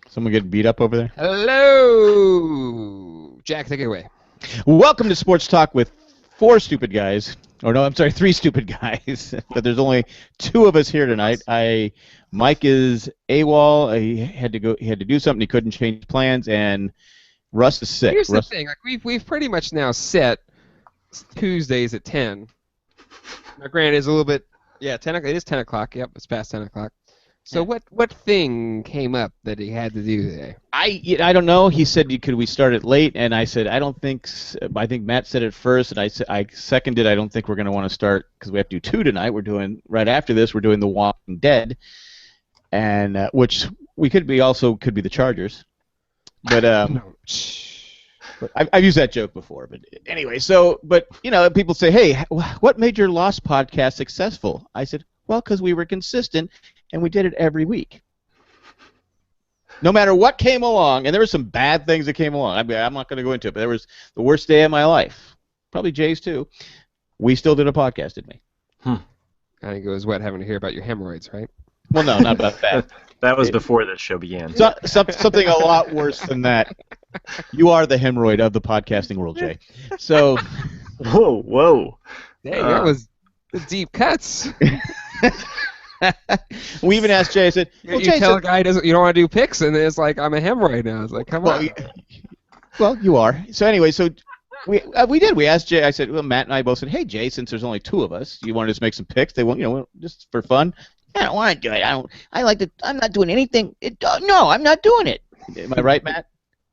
Someone get beat up over there? Hello! Jack, take it away. Welcome to Sports Talk with four stupid guys. Or no, I'm sorry, three stupid guys. But there's only two of us here tonight. Mike is AWOL. He had to go. He had to do something. He couldn't change plans, and Russ is sick. Here's the thing: like we've pretty much now set Tuesdays at 10. Now, granted, it's a little bit. Yeah, 10. It is 10 o'clock. Yep, it's past 10 o'clock. So what thing came up that he had to do today? I don't know. He said, could we start it late? And I said, I don't think. I think Matt said it first, and I seconded. I don't think we're going to want to start because we have to do two tonight. We're doing right after this. We're doing The Walking Dead, and which we could be the Chargers, but but I've used that joke before. But anyway, but people say, hey, what made your Lost podcast successful? I said, well, because we were consistent and we did it every week. No matter what came along, and there were some bad things that came along. I'm not going to go into it, but there was the worst day of my life. Probably Jay's too. We still did a podcast, didn't we? I think it was having to hear about your hemorrhoids, right? Well, no, not about that. That was before this show began. Something a lot worse than that. You are the hemorrhoid of the podcasting world, Jay. So, whoa. Dang, that was the deep cuts. We even asked Jay. I said, "You tell a guy you don't want to do picks, and it's like I'm a hemorrhoid now." It's like, come on. Well, you are. So anyway, we did. We asked Jay. I said, well, Matt and I both said, hey, Jay, since there's only two of us, you want to just make some picks? They want, just for fun. I don't want to do it. I'm not doing anything. No, I'm not doing it. Am I right, Matt?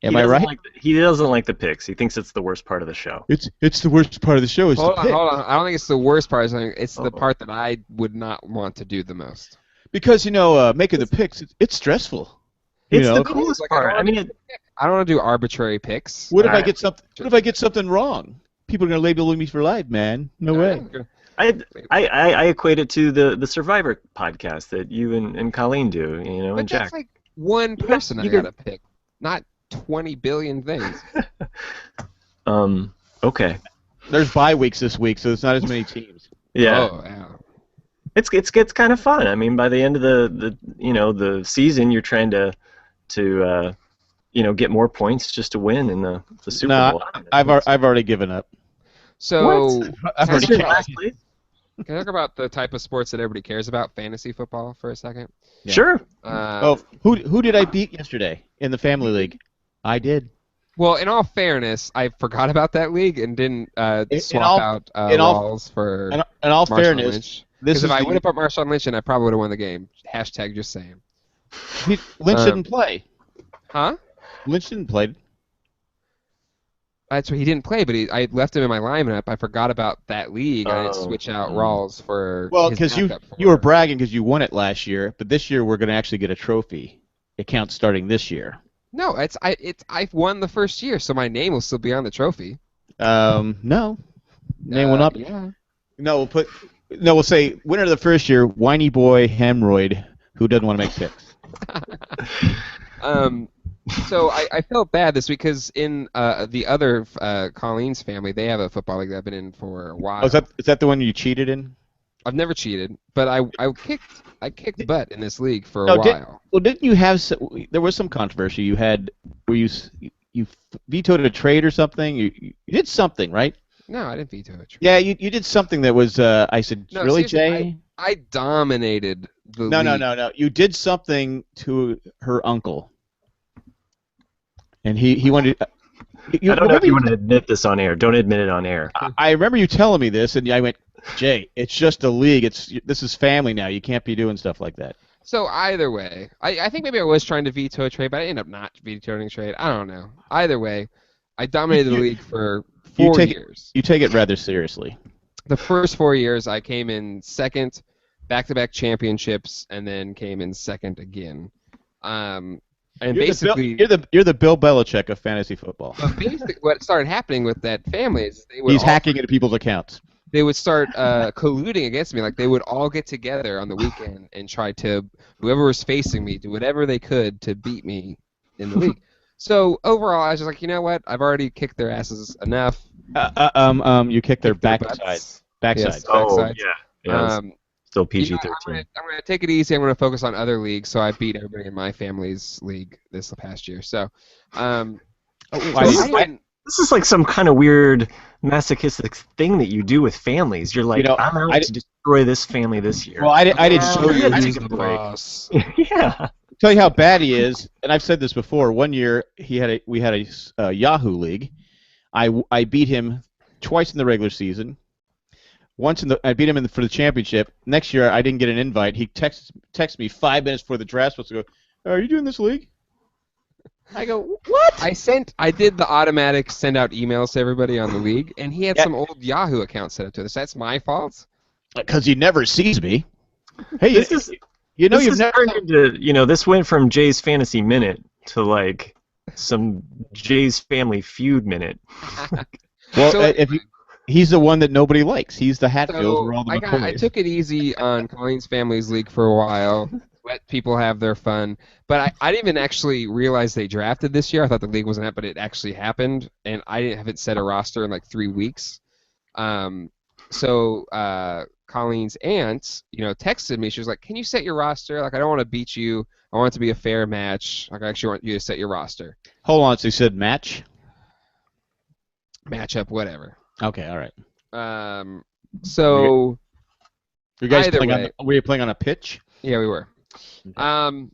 Am I right? He doesn't like the picks. He thinks it's the worst part of the show. It's the worst part of the show. Hold on. I don't think it's the worst part. It's the part that I would not want to do the most. Because making the picks, it's stressful. It's the coolest part. I don't want to do arbitrary picks. What if I get something? What if I get something wrong? People are gonna label me for life, man. No way. I equate it to the Survivor podcast that you and Colleen do, but and Jack. That's like one person I gotta pick, not 20 billion things. Okay. There's bye weeks this week, so it's not as many teams. Yeah. Oh, yeah. It gets kind of fun. I mean, by the end of the season, you're trying to get more points just to win in the Super Bowl. I've already given up. So, Can I talk about the type of sports that everybody cares about, fantasy football, for a second? Yeah. Sure. Who did I beat yesterday in the Family League? I did. Well, in all fairness, I forgot about that league and didn't swap out Rawls for in all Marshawn fairness, Lynch. Because if I would have put Marshawn Lynch in, I probably would have won the game. Hashtag just saying. Lynch didn't play. Huh? Lynch didn't play. That's right. He didn't play, but I left him in my lineup. I forgot about that league. I didn't switch out Rawls for. Well, because you were bragging because you won it last year, but this year we're going to actually get a trophy. It counts starting this year. No, I won the first year, so my name will still be on the trophy. No, name will not. Yeah. No, we'll say winner of the first year, whiny boy hemorrhoid who doesn't want to make picks. So I felt bad this week because in the other Colleen's family, they have a football league that I've been in for a while. Oh, is that the one you cheated in? I've never cheated, but I kicked butt in this league for a while. Didn't you have? There was some controversy. You had where you vetoed a trade or something. You did something, right? No, I didn't veto a trade. Yeah, you did something that was. I said, no, really, Jay? I dominated the league. No. You did something to her uncle, and he wanted. I don't know if you want to admit this on air. Don't admit it on air. I remember you telling me this, and I went, Jay, it's just a league. This is family now. You can't be doing stuff like that. So either way, I think maybe I was trying to veto a trade, but I ended up not vetoing a trade. I don't know. Either way, I dominated the league for 4 years. You take it rather seriously. The first 4 years, I came in second, back-to-back championships, and then came in second again. And basically, you're the Bill Belichick of fantasy football. Basically, what started happening with that family is he's hacking into people's accounts. They would start colluding against me. Like they would all get together on the weekend and try to, whoever was facing me, do whatever they could to beat me in the league. So overall, I was just like, you know what? I've already kicked their asses enough. You kicked their backsides. Yes, oh backsides. yeah. Yes. still You know, PG-13. I'm gonna take it easy. I'm gonna focus on other leagues. So I beat everybody in my family's league this past year. So, This is like some kind of weird masochistic thing that you do with families. You're like, I'm out to destroy this family this year. Well, I didn't show you. He's the boss. Yeah. Tell you how bad he is, and I've said this before. One year we had a Yahoo league. I beat him twice in the regular season. Once I beat him for the championship. Next year I didn't get an invite. He texts me 5 minutes before the draft supposed to go, "Are you doing this league?" I go, "What?" I did the automatic send out emails to everybody on the league, and he had some old Yahoo account set up to this. That's my fault. Because he never sees me. Hey, This went from Jay's Fantasy Minute to like some Jay's Family Feud minute. Well, he's the one that nobody likes. He's the Hatfield where all the McCoys. I took it easy on Colleen's Family's League for a while, let people have their fun. But I didn't even actually realize they drafted this year. I thought the league wasn't up, but it actually happened, and I haven't set a roster in like 3 weeks. So Colleen's aunt, texted me. She was like, "Can you set your roster? Like, I don't want to beat you. I want it to be a fair match. Like, I actually want you to set your roster." Hold on, so you said match? Matchup, whatever. Okay, all right. So you guys were you playing on a pitch? Yeah, we were. Okay.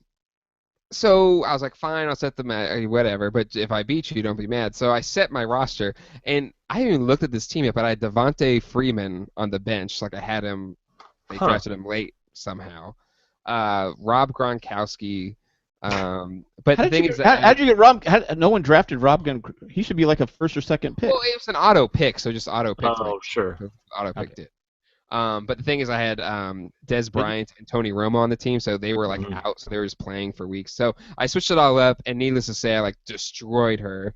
So I was like, fine, I'll set the match, whatever. But if I beat you, don't be mad. So I set my roster, and I haven't even looked at this team yet. But I had Devontae Freeman on the bench, like I had him. They drafted him late somehow. Rob Gronkowski. But the thing is, how did you get Rob? No one drafted Rob. He should be like a first or second pick. Well, it was an auto pick, so just auto picked. Oh, sure. Auto picked it. But the thing is, I had Des Bryant and Tony Romo on the team, so they were like out, so they were just playing for weeks. So I switched it all up, and needless to say, I like destroyed her.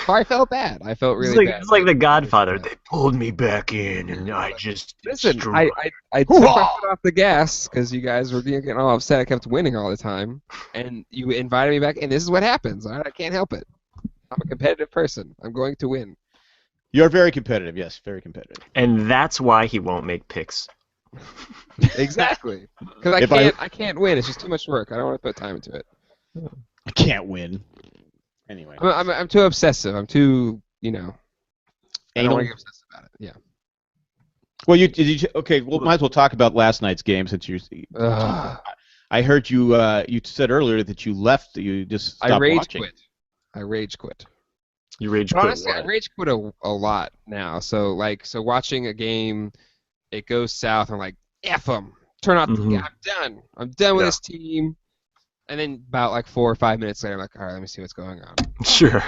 I felt bad. I felt really bad. It's like The Godfather. They pulled me back in, and I just listen. I took my foot off the gas because you guys were getting all upset. I kept winning all the time, and you invited me back, and this is what happens. All right? I can't help it. I'm a competitive person. I'm going to win. You're very competitive, yes, very competitive. And that's why he won't make picks. Exactly. Because I can't win. It's just too much work. I don't want to put time into it. I can't win. Anyway. I'm too obsessive. I'm too, I don't want to get obsessed about it. Yeah. Well, okay, well, might as well talk about last night's game since I heard you said earlier that you left, you just stopped watching. I rage quit. You rage quit. Honestly, I rage quit a lot now. So watching a game, it goes south. I'm like, F them. Turn off the game. I'm done. I'm done with this team. And then about like 4 or 5 minutes later, I'm like, all right, let me see what's going on. Sure.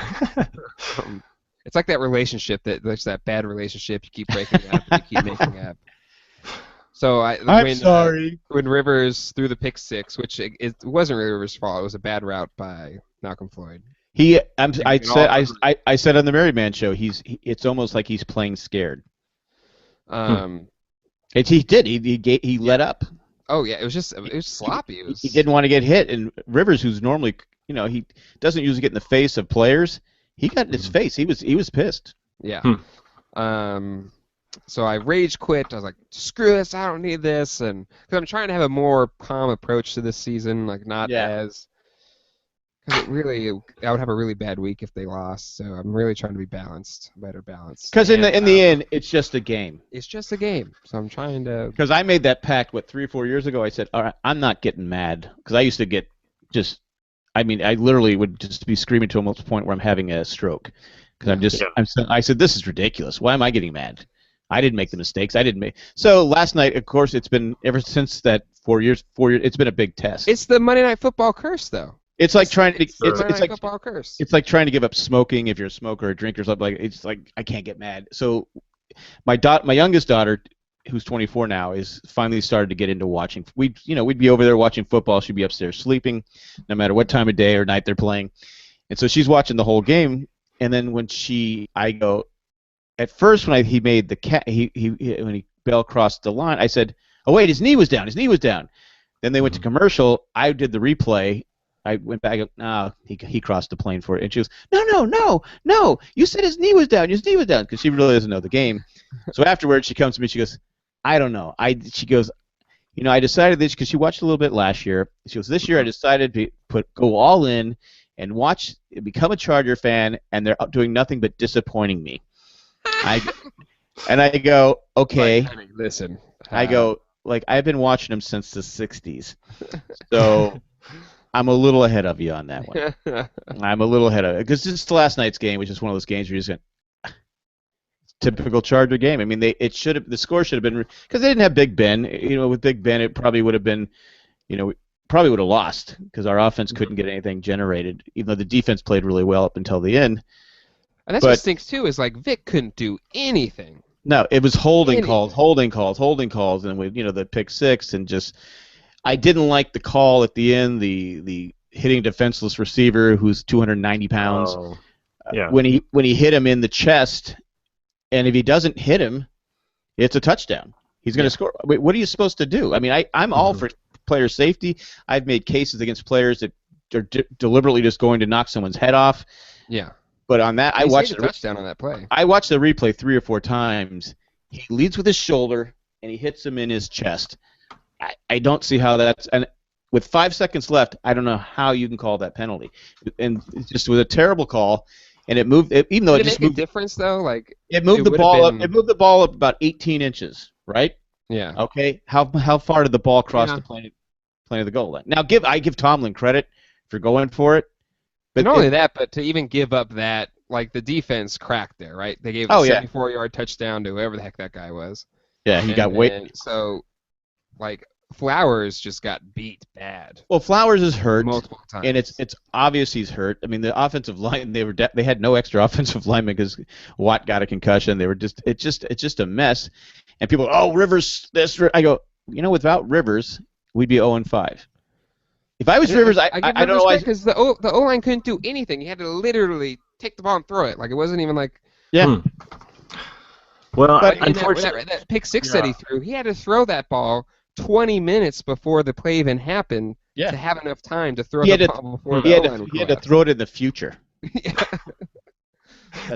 It's like that relationship there's that bad relationship. You keep breaking up, and you keep making up. So I'm sorry. When Rivers threw the pick six, which it wasn't really Rivers' fault. It was a bad route by Malcolm Floyd. I said on the Married Man show, it's almost like he's playing scared. He did. He let up. Oh yeah, it was sloppy. He didn't want to get hit, and Rivers, who's normally, he doesn't usually get in the face of players. He got in his face. He was pissed. Yeah. So I rage quit. I was like, screw this. I don't need this, and because I'm trying to have a more calm approach to this season, like not as. Because I would have a really bad week if they lost. So I'm really trying to be better balanced. Because in the end, it's just a game. It's just a game. So I'm trying to. Because I made that pact 3 or 4 years ago. I said, all right, I'm not getting mad. Because I used to get I literally would just be screaming to almost a point where I'm having a stroke. Because I said, this is ridiculous. Why am I getting mad? I didn't make the mistakes. So last night, of course, it's been ever since that 4 years. It's been a big test. It's the Monday Night Football curse, though. It's like trying to. It's like football curse. It's like trying to give up smoking if you're a smoker or a drinker or something. It's like I can't get mad. So, my youngest daughter, who's 24 now, is finally started to get into watching. We'd be over there watching football. She'd be upstairs sleeping, no matter what time of day or night they're playing. And so she's watching the whole game. And then when I go, at first when he made the when Bell crossed the line, I said, oh wait, his knee was down. Then they went to commercial. I did the replay. I went back. No, he crossed the plane for it, and she goes, no. You said his knee was down. Because she really doesn't know the game. So afterwards, she comes to me. She goes, I don't know. She goes, I decided this because she watched a little bit last year. She goes, this year I decided to go all in and become a Charger fan, and they're doing nothing but disappointing me. I go, okay. I mean, listen. I go, I've been watching them since the 60s, so I'm a little ahead of you on that one. I'm a little ahead of it because this last night's game was just one of those games where you just typical Charger game. I mean, the score should have been because they didn't have Big Ben. With Big Ben, it probably would have been, probably would have lost because our offense couldn't get anything generated, even though the defense played really well up until the end. And that's what stinks too. Is Vic couldn't do anything. No, it was holding calls, and with the pick six, and just I didn't like the call at the end, the hitting defenseless receiver who's 290 pounds. Oh, yeah. When he hit him in the chest, and if he doesn't hit him, it's a touchdown. He's going to score. What are you supposed to do? I mean, I'm all for player safety. I've made cases against players that are deliberately just going to knock someone's head off. Yeah. But on that, I watched a touchdown on that play. I watched the replay 3 or 4 times. He leads with his shoulder, and he hits him in his chest. I don't see how that's – and with 5 seconds left, I don't know how you can call that penalty. And it just was a terrible call, and it moved – even though it just moved – Did it make a difference, though? It moved the ball up. It moved the ball up about 18 inches, right? Yeah. Okay. How far did the ball cross the plane of the goal line? Now, I give Tomlin credit for going for it. But not only that, but to even give up that, the defense cracked there, right? They gave a 74-yard touchdown to whoever the heck that guy was. Yeah, he got weight. So, Flowers just got beat bad. Well, Flowers is hurt multiple times, and it's obvious he's hurt. I mean, the offensive line they had no extra offensive linemen because Watt got a concussion. They were it's just a mess. And people, Rivers, this. I go, without Rivers, we'd be 0-5. If I was Rivers, I don't know why. Because the O-line couldn't do anything. He had to literally take the ball and throw it. It wasn't even Yeah. Well, unfortunately, that pick six that he threw, he had to throw that ball 20 minutes before the play even happened to have enough time to throw the ball before the O-line. He had to throw it in the future.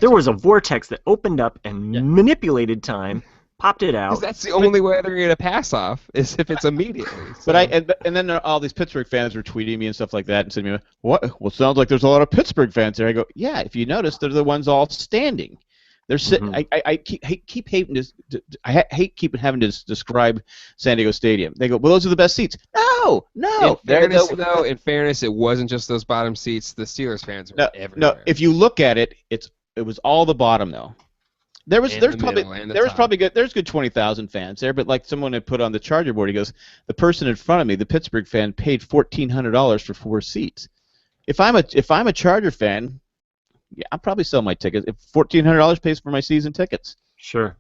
There was a vortex that opened up and manipulated time. Popped it out. That's the only way they're going to pass off is if it's immediately. So. But and then all these Pittsburgh fans were tweeting me and stuff like that and saying, "What? Well, sounds like there's a lot of Pittsburgh fans there." I go, "Yeah, if you notice, they're the ones all standing. They're sitting. I keep hating I hate keeping having to describe San Diego Stadium. They go, "Well, those are the best seats." No. In fairness, it wasn't just those bottom seats. The Steelers fans were everywhere. No, if you look at it, it was all the bottom though. There's good 20,000 fans there, but someone had put on the Charger board, he goes, the person in front of me, the Pittsburgh fan, paid $1,400 for 4 seats. If I'm a Charger fan, I'll probably sell my tickets. If $1,400 pays for my season tickets, sure,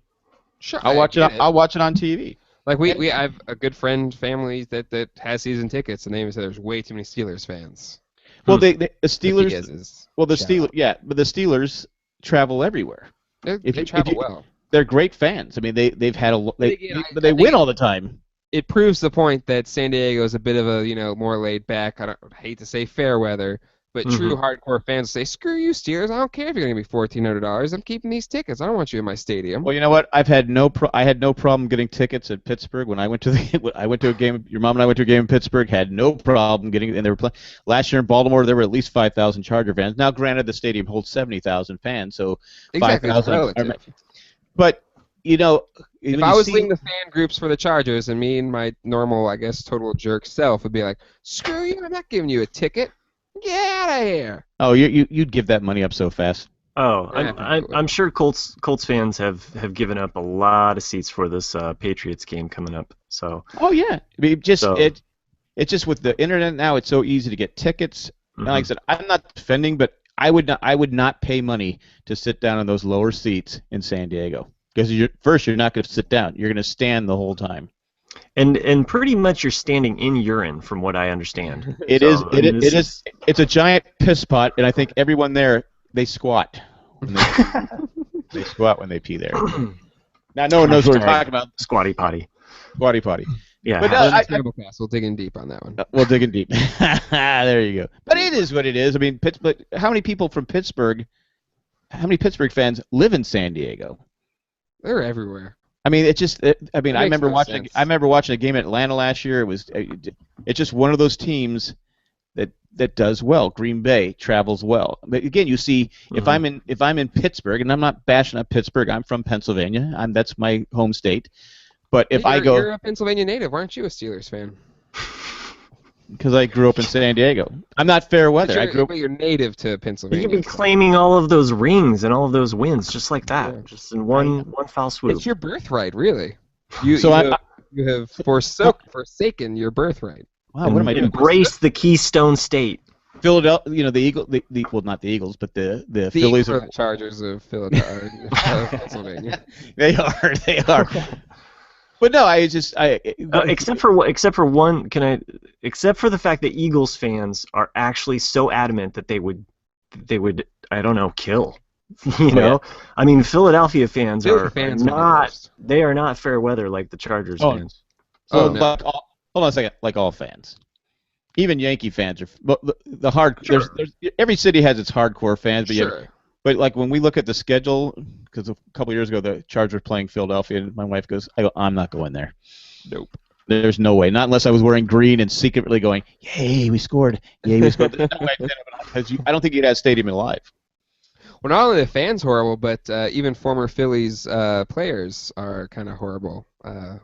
I'll watch it. I'll watch it on TV. We have a good friend family that has season tickets, and they said there's way too many Steelers fans. Well, the Steelers. Well, the Steelers. But the Steelers travel everywhere. They travel well. They're great fans. I mean, they've had they win all the time. It proves the point that San Diego is a bit of a more laid back. I hate to say fair weather, but true hardcore fans say, "Screw you, Steelers! I don't care if you're going to be $1,400. I'm keeping these tickets. I don't want you in my stadium." Well, you know what? I had no problem getting tickets at Pittsburgh when I went to a game. Your mom and I went to a game in Pittsburgh. Had no problem getting, and they were playing last year in Baltimore. There were at least 5,000 Charger fans. Now, granted, the stadium holds 70,000 fans, so 5,000. But if I was leading the fan groups for the Chargers, and me and my normal, I guess, total jerk self would be like, "Screw you! I'm not giving you a ticket. Get out of here!" Oh, you'd give that money up so fast. Oh, I'm sure Colts fans have given up a lot of seats for this Patriots game coming up. So. Oh yeah, I mean, it's just with the internet now, it's so easy to get tickets. And like I said, I'm not defending, but I would not pay money to sit down in those lower seats in San Diego because you're not going to sit down. You're going to stand the whole time. And pretty much you're standing in urine, from what I understand. It's a giant piss pot, and I think everyone there they squat. They squat when they pee there. Now no one knows what we're talking about. Squatty potty. Squatty potty. Yeah. But we'll dig in deep on that one. We'll dig in deep. There you go. But it is what it is. I mean, how many people from Pittsburgh? How many Pittsburgh fans live in San Diego? They're everywhere. I mean, it just. I mean, It I makes remember no watching. sense. I remember watching a game at Atlanta last year. It's just one of those teams that does well. Green Bay travels well. But again, you see, if I'm in Pittsburgh, and I'm not bashing up Pittsburgh, I'm from Pennsylvania. That's my home state. But if I go, you're a Pennsylvania native, aren't you a Steelers fan? Because I grew up in San Diego. I'm not fair weather. But you're native to Pennsylvania. You could be claiming all of those rings and all of those wins just like that, just in one foul swoop. It's your birthright, really. You have forsaken your birthright. Wow, what am I doing? Embrace the Keystone State. Philadelphia, the Eagles, well, not the Eagles, but the Phillies are the Chargers of Philadelphia, Pennsylvania. They are. But no, except for the fact that Eagles fans are actually so adamant that they would I don't know, kill. You know, I mean, Philadelphia fans are not fair weather like the Chargers fans. Hold on a second. Like all fans, even Yankee fans are. But the hard. Sure. There's every city has its hardcore fans, but sure. But like when we look at the schedule, because a couple years ago the Chargers were playing Philadelphia, and my wife goes, I'm not going there. Nope. There's no way. Not unless I was wearing green and secretly going, yay, we scored. Yay, we scored. There's no way because I don't think you'd have stadium alive. Well, not only the fans horrible, but even former Phillies players are kind of horrible,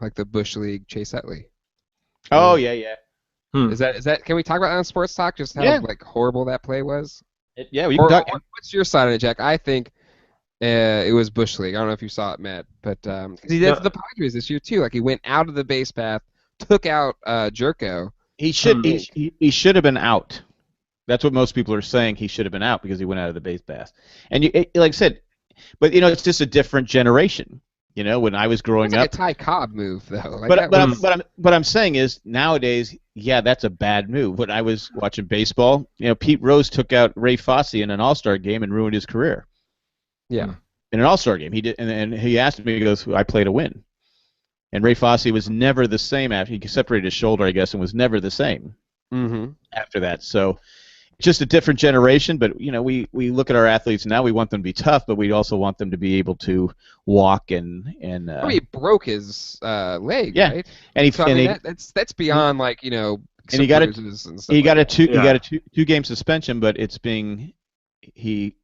like the Bush League Chase Utley. Oh yeah. Is that? Can we talk about that on Sports Talk? Just how like horrible that play was. Yeah, we can talk. What's your side on it, Jack? I think it was Bush League. I don't know if you saw it, Matt, but he did it to the Padres this year too. Like he went out of the base path, took out Jerko. He should have been out. That's what most people are saying. He should have been out because he went out of the base path. And like I said, but it's just a different generation. When I was growing up, a Ty Cobb move though. But I'm saying is nowadays, that's a bad move. When I was watching baseball, Pete Rose took out Ray Fosse in an All-Star game and ruined his career. Yeah. In an All-Star game, he did, and he asked me, he goes, "I play to win." And Ray Fosse was never the same after he separated his shoulder, I guess, and was never the same after that. So. Just a different generation, but we look at our athletes now. We want them to be tough, but we also want them to be able to walk and. He broke his leg, right? And that's beyond And he got a two game suspension, but it's being he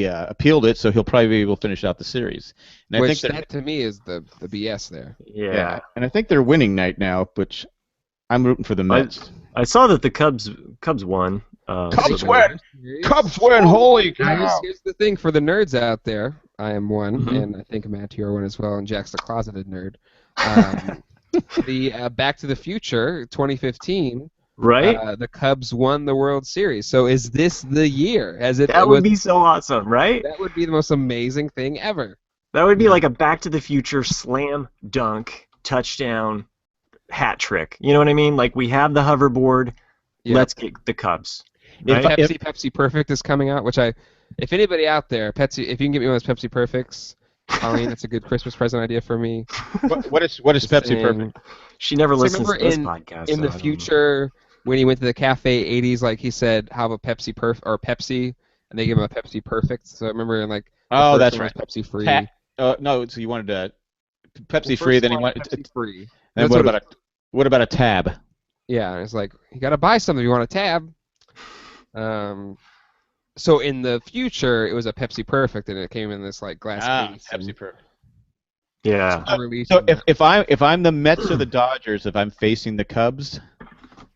appealed it, so he'll probably be able to finish out the series. And I think that to me is the BS there. Yeah, and I think they're winning night now, which I'm rooting for the Mets. I saw that the Cubs won. Cubs win! Cubs win! Holy cow! Here's the thing for the nerds out there. I am one, and I think Matt, you're one as well, and Jack's the closeted nerd. The Back to the Future 2015. Right. The Cubs won the World Series. So is this the year? That would be so awesome, right? That would be the most amazing thing ever. That would be like a Back to the Future slam dunk touchdown hat trick. You know what I mean? Like we have the hoverboard. Yep. Let's get the Cubs. Right? Pepsi Perfect is coming out, if anybody out there, if you can get me one of those Pepsi Perfects, Colleen, that's a good Christmas present idea for me. What is Pepsi Perfect? She never listens to this podcast. In the future, when he went to the Cafe 80s, like he said, have a Pepsi Pepsi, and they give him a Pepsi Perfect. So I remember that's right. Pepsi free. No, so you wanted Pepsi free, then you wanted Pepsi free. And what about a tab? Yeah, and it's like you got to buy something if you want a tab. So in the future, it was a Pepsi Perfect, and it came in this glass case. Pepsi Perfect. Yeah. So if I'm the Mets or the Dodgers, if I'm facing the Cubs,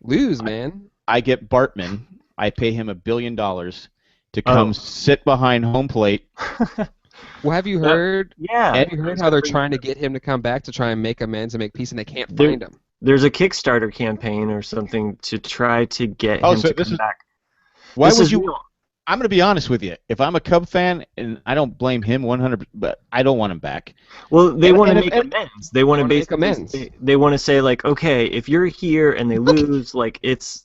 lose, man. I get Bartman. I pay him $1 billion to come sit behind home plate. Well, have you heard? Have you heard how they're trying to get him to come back to try and make amends and make peace, and they can't find him? There's a Kickstarter campaign or something to try to get him to come back. Why would you? I'm going to be honest with you. If I'm a Cub fan, and I don't blame him 100%, but I don't want him back. Well, they want to make amends. They want to make amends. They want to say okay, if you're here and they lose, it's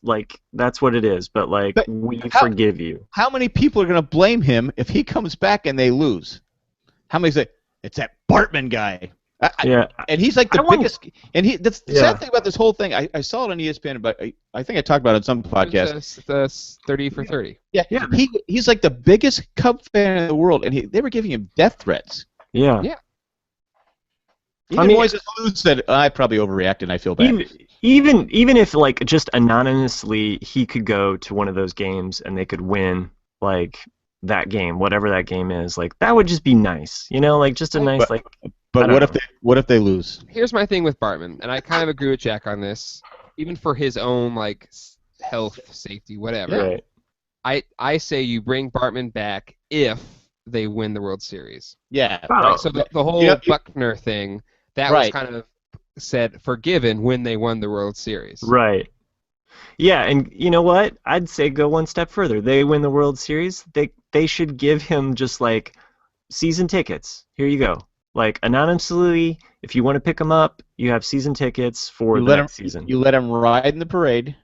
that's what it is. But we forgive you. How many people are going to blame him if he comes back and they lose? How many say it's that Bartman guy? And he's like the biggest. And that's the sad thing about this whole thing. I saw it on ESPN, but I think I talked about it on some podcast. The 30 for 30. Yeah. He's like the biggest Cub fan in the world, and they were giving him death threats. Yeah. Even Moises Alou said, I probably overreacted and I feel bad. Even if, like, just anonymously he could go to one of those games and they could win, like, that game, whatever that game is, like, that would just be nice. You know, like, just a nice, But what if they lose? Here's my thing with Bartman, and I kind of agree with Jack on this, even for his own, like, health, safety, whatever. Right. I say you bring Bartman back if they win the World Series. Yeah. Right? So the whole Buckner thing, that was kind of said forgiven when they won the World Series. Right. Yeah, and you know what? I'd say go one step further. They win the World Series, they should give him just, like, season tickets. Here you go. Like, anonymously, if you want to pick him up, you have season tickets for that season. You let him ride in the parade.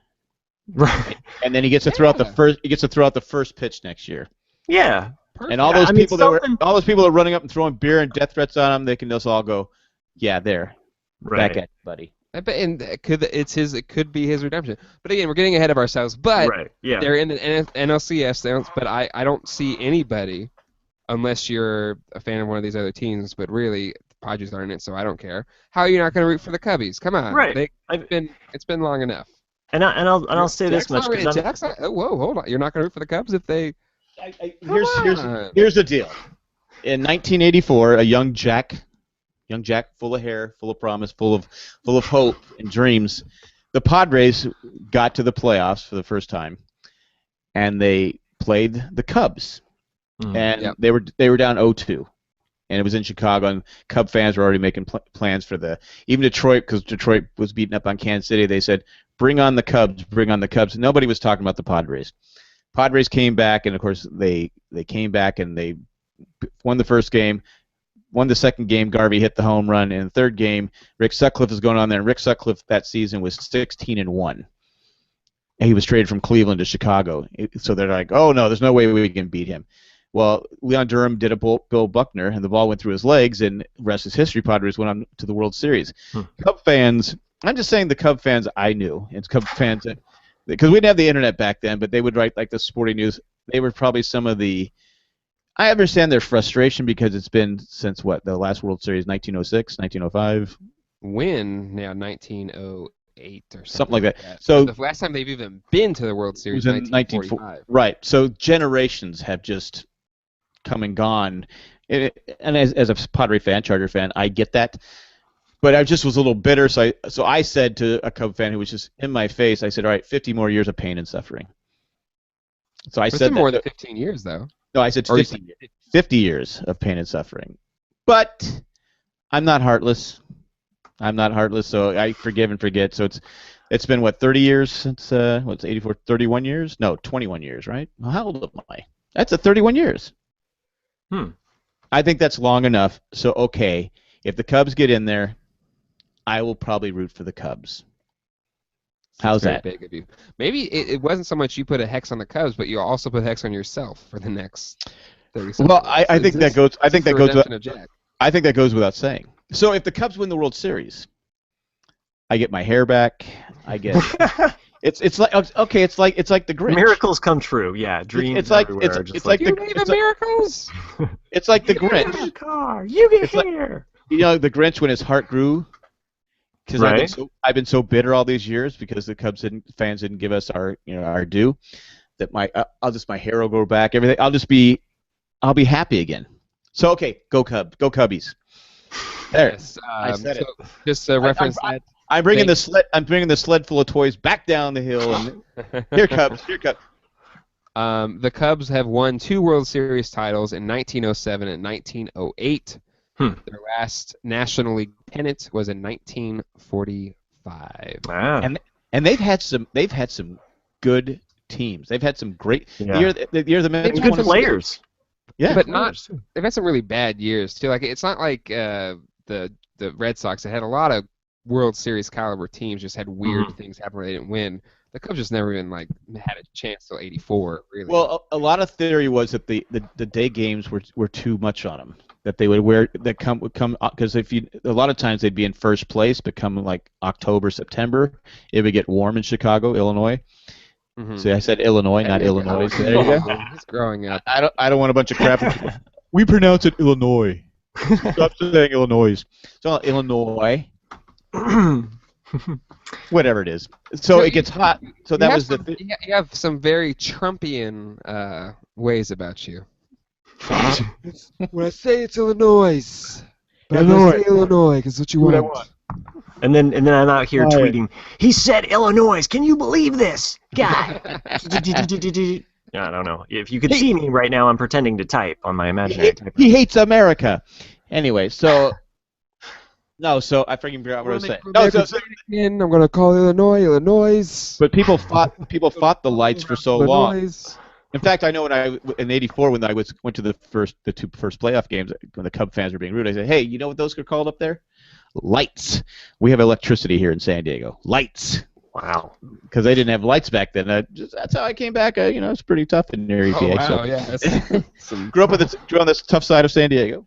Right. And then he gets to throw out the first pitch next year. Yeah. Perfect. And all those people all those people are running up and throwing beer and death threats on him, they can just all go, yeah, there. Back at you, buddy. And it could be his redemption. But again, we're getting ahead of ourselves. But they're in the NLCS, but I don't see anybody, unless you're a fan of one of these other teams, but really, the Padres aren't in it, so I don't care. How are you not going to root for the Cubbies? Come on. Right. It's been long enough. And I'll say this much. Whoa, hold on. You're not going to root for the Cubs if they... Here's the deal. In 1984, a young Jack, full of hair, full of promise, full of hope and dreams, the Padres got to the playoffs for the first time, and they played the Cubs, and they were down 0-2, and it was in Chicago, and Cub fans were already making plans for even Detroit, because Detroit was beating up on Kansas City. They said, "Bring on the Cubs, bring on the Cubs." Nobody was talking about the Padres. Padres came back, and of course they came back and they won the first game. Won the second game, Garvey hit the home run. In the third game, Rick Sutcliffe is going on there, and Rick Sutcliffe that season was 16-1. And he was traded from Cleveland to Chicago. So they're like, oh, no, there's no way we can beat him. Well, Leon Durham did a Bill Buckner, and the ball went through his legs, and rest is history. Padres went on to the World Series. Cub fans, I'm just saying the Cub fans I knew. It's Cub fans, because we didn't have the internet back then, but they would write like the Sporting News. They were probably some of the... I understand their frustration because it's been since the last World Series, 1906, 1905. When now 1908 or something like that. So the last time they've even been to the World Series was in 1945. Right. So generations have just come and gone. And as a Padre fan, Charger fan, I get that. But I just was a little bitter, so I said to a Cub fan who was just in my face, I said, all right, 50 more years of pain and suffering. So I said more than 15 years, though. No, I said 50 years of pain and suffering. But I'm not heartless. So I forgive and forget. So it's been, 30 years since, 84, 31 years? No, 21 years, right? Well, how old am I? That's 31 years. I think that's long enough. So, okay, if the Cubs get in there, I will probably root for the Cubs. How's that? Big of you. Maybe it wasn't so much you put a hex on the Cubs, but you also put a hex on yourself for the next 30 seconds. Well, I think that goes. I think that goes without saying. So if the Cubs win the World Series, I get my hair back. I get. It's like okay. It's like the Grinch. Miracles come true. Yeah, dreams. It's like miracles. It's like the Grinch. Car. You get here. The Grinch when his heart grew. Because I've been so bitter all these years because the Cubs fans didn't give us our due, that my hair will grow back, everything. I'll be happy again. So okay, go Cubs, go Cubbies. There, yes, I said it. Just a reference that. I'm bringing the sled. I'm bringing the sled full of toys back down the hill, and here Cubs, here Cubs. The Cubs have won 2 World Series titles in 1907 and 1908. Their last National League pennant was in 1945. Wow. And they've had some good teams. They've had some great the year the Mets won good players. Yeah, but they've had some really bad years too. Like it's not like the Red Sox that had a lot of World Series caliber teams just had weird things happen where they didn't win. The Cubs just never even had a chance till '84. Really. Well, a lot of theory was that the day games were too much on them. That they would come because a lot of times they'd be in first place, but come like October, September, it would get warm in Chicago, Illinois. See, I said Illinois, not Illinois. So there you go. He's growing up. I don't want a bunch of crap. We pronounce it Illinois. Stop saying Illinois. It's all Illinois. Whatever it is. So it gets hot. So that was the. You have some very Trumpian ways about you. When I say it's Illinois, but I'm gonna say Illinois because what you want. And then I'm out here tweeting. He said Illinois. Can you believe this guy? I don't know. If you could see me right now, I'm pretending to type on my imaginary typewriter. He hates America. Anyway, so no, so I freaking forgot what I was saying. No, I'm gonna call Illinois. But people fought the lights for so long. In fact, I know in '84 when I went to the two first playoff games when the Cub fans were being rude, I said, "Hey, you know what those are called up there? Lights. We have electricity here in San Diego. Lights." Wow. Because they didn't have lights back then. That's how I came back. It's pretty tough in near EPA. Oh, wow, yeah. Grew on this tough side of San Diego.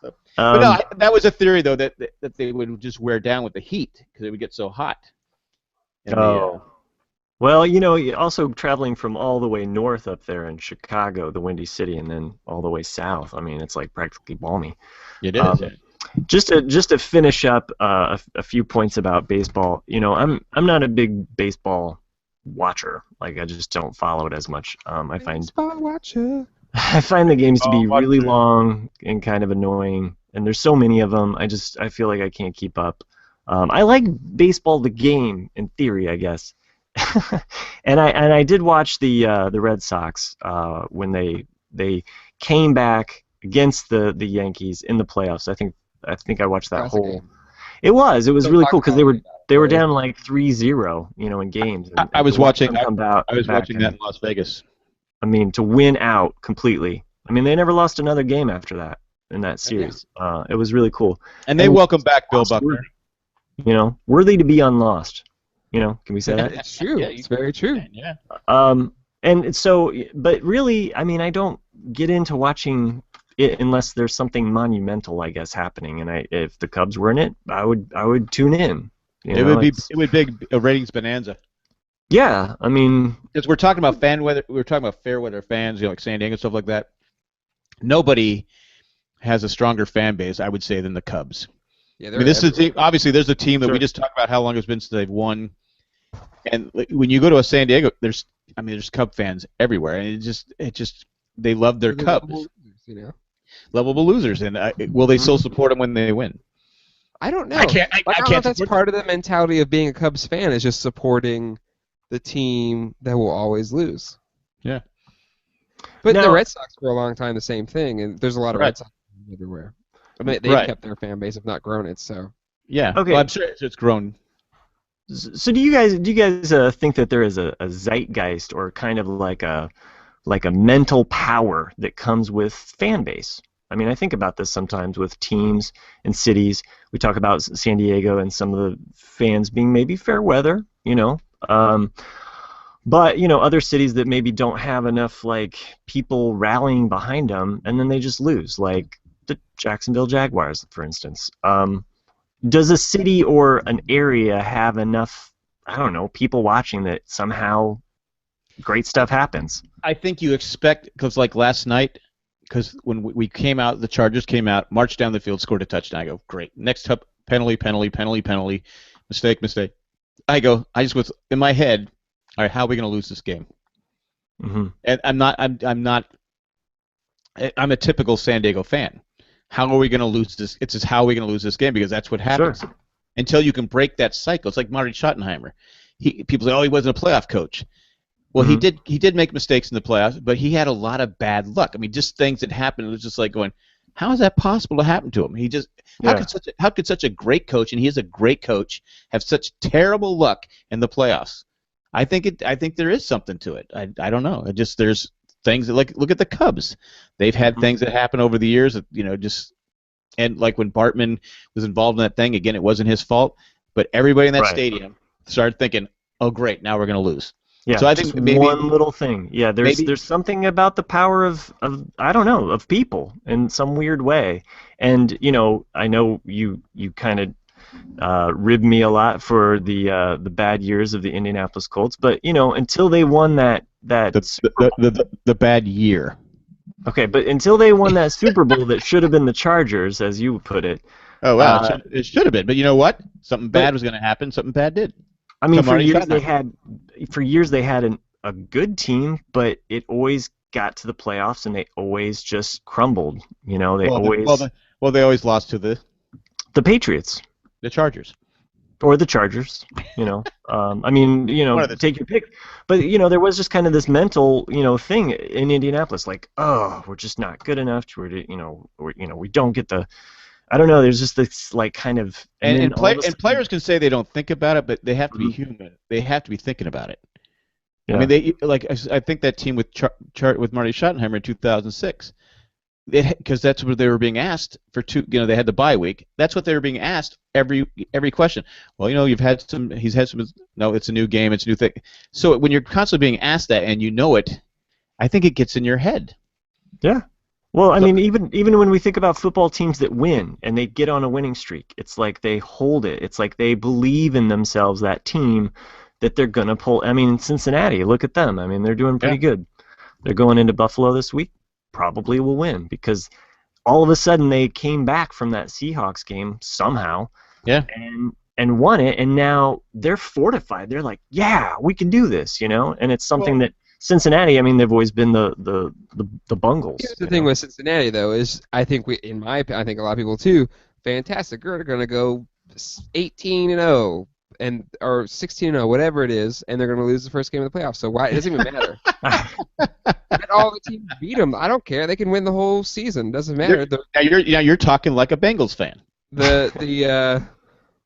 So. But no, that was a theory though that they would just wear down with the heat because it would get so hot. Well, also traveling from all the way north up there in Chicago, the Windy City, and then all the way south. I mean, it's like practically balmy. It is. Just to finish up a few points about baseball, I'm not a big baseball watcher. Like I just don't follow it as much. I find the games to be really long and kind of annoying, and there's so many of them. I feel like I can't keep up. I like baseball, the game, in theory, I guess. and I did watch the Red Sox when they came back against the Yankees in the playoffs. I think I watched that whole. It was really cool because they were down like 3-0, in games. And I was watching. I was watching that in Las Vegas. I mean, to win out completely. I mean, they never lost another game after that in that series. Yeah. It was really cool. And they welcome back Bill Buckner. Worthy to be unlost. Can we say that? It's true. Yeah, it's very true. Yeah. And so, but really, I mean, I don't get into watching it unless there's something monumental, I guess, happening. And if the Cubs were in it, I would tune in. It would be a ratings bonanza. Yeah, I mean, because we're talking about fan weather. We're talking about fair weather fans, like San Diego and stuff like that. Nobody has a stronger fan base, I would say, than the Cubs. Yeah, this is a team, obviously there's a team that we just talked about how long it's been since they've won, and when you go to a San Diego, there's Cub fans everywhere, and it just they love their Cubs. Lovable losers, and will they still support them when they win? I don't know. I can't. I don't can't know if that's part of the mentality of being a Cubs fan is just supporting the team that will always lose. Yeah. But the Red Sox for a long time the same thing, and there's a lot of Red Sox everywhere. I mean, they've kept their fan base, if not grown it. So. Yeah. Okay. Well, I'm sure it's grown. So do you guys think that there is a zeitgeist or kind of like a mental power that comes with fan base? I mean, I think about this sometimes with teams and cities. We talk about San Diego and some of the fans being maybe fair weather, but other cities that maybe don't have enough like people rallying behind them, and then they just lose, like the Jacksonville Jaguars, for instance. Does a city or an area have enough, I don't know, people watching that somehow great stuff happens? I think you expect, because like last night, because when we came out, the Chargers came out, marched down the field, scored a touchdown. I go, great. Next up, penalty, mistake. I just was in my head, all right, how are we going to lose this game? Mm-hmm. And I'm a typical San Diego fan. How are we going to lose this? It's just how are we going to lose this game, because that's what happens. Sure. Until you can break that cycle. It's like Marty Schottenheimer. People say, oh, he wasn't a playoff coach. Well, he did make mistakes in the playoffs, but he had a lot of bad luck. I mean, just things that happened. It was just like going, how is that possible to happen to him? How could such a great coach, and he is a great coach, have such terrible luck in the playoffs? I think there is something to it. I don't know. There's things that, like, look at the Cubs. They've had things that happen over the years that, and like when Bartman was involved in that thing, again, it wasn't his fault, but everybody in that stadium started thinking, oh great, now we're going to lose. Yeah, so I think maybe one little thing. Yeah, there's something about the power of I don't know, of people in some weird way. And I know you kind of ribbed me a lot for the bad years of the Indianapolis Colts, but until they won that the bad year. Okay, but until they won that Super Bowl that should have been the Chargers, as you put it. Oh, wow. It should have been. But you know what? Something bad was going to happen. Something bad did. I mean, for years they had a good team, but it always got to the playoffs and they always just crumbled. You know, they always lost to the Patriots, the Chargers, or the Chargers. You know, I mean, you know, take your pick. But you know, there was just kind of this mental, you know, thing in Indianapolis, like, oh, we're just not good enough. We don't get the. I don't know. There's just this like kind of and players can say they don't think about it, but they have to be human. They have to be thinking about it. Yeah. I mean, I think that team with with Marty Schottenheimer in 2006, because that's what they were being asked for they had the bye week. That's what they were being asked every question. Well, you know, he's had some. No, it's a new game. It's a new thing. So when you're constantly being asked that and you know it, I think it gets in your head. Yeah. Well, I mean, even when we think about football teams that win and they get on a winning streak, it's like they hold it. It's like they believe in themselves, that team, that they're going to pull. I mean, Cincinnati, look at them. I mean, they're doing pretty good. They're going into Buffalo this week, probably will win because all of a sudden they came back from that Seahawks game somehow and won it, and now they're fortified. They're like, yeah, we can do this, you know, and it's something that Cincinnati, I mean, they've always been the Bungles. Here's the thing with Cincinnati, though, is I think I think a lot of people too, fantastic. They're going to go 18-0 or 16-0, whatever it is, and they're going to lose the first game of the playoffs. So why? It doesn't even matter. Let all the teams beat them. I don't care. They can win the whole season. Doesn't matter. You're talking like a Bengals fan. The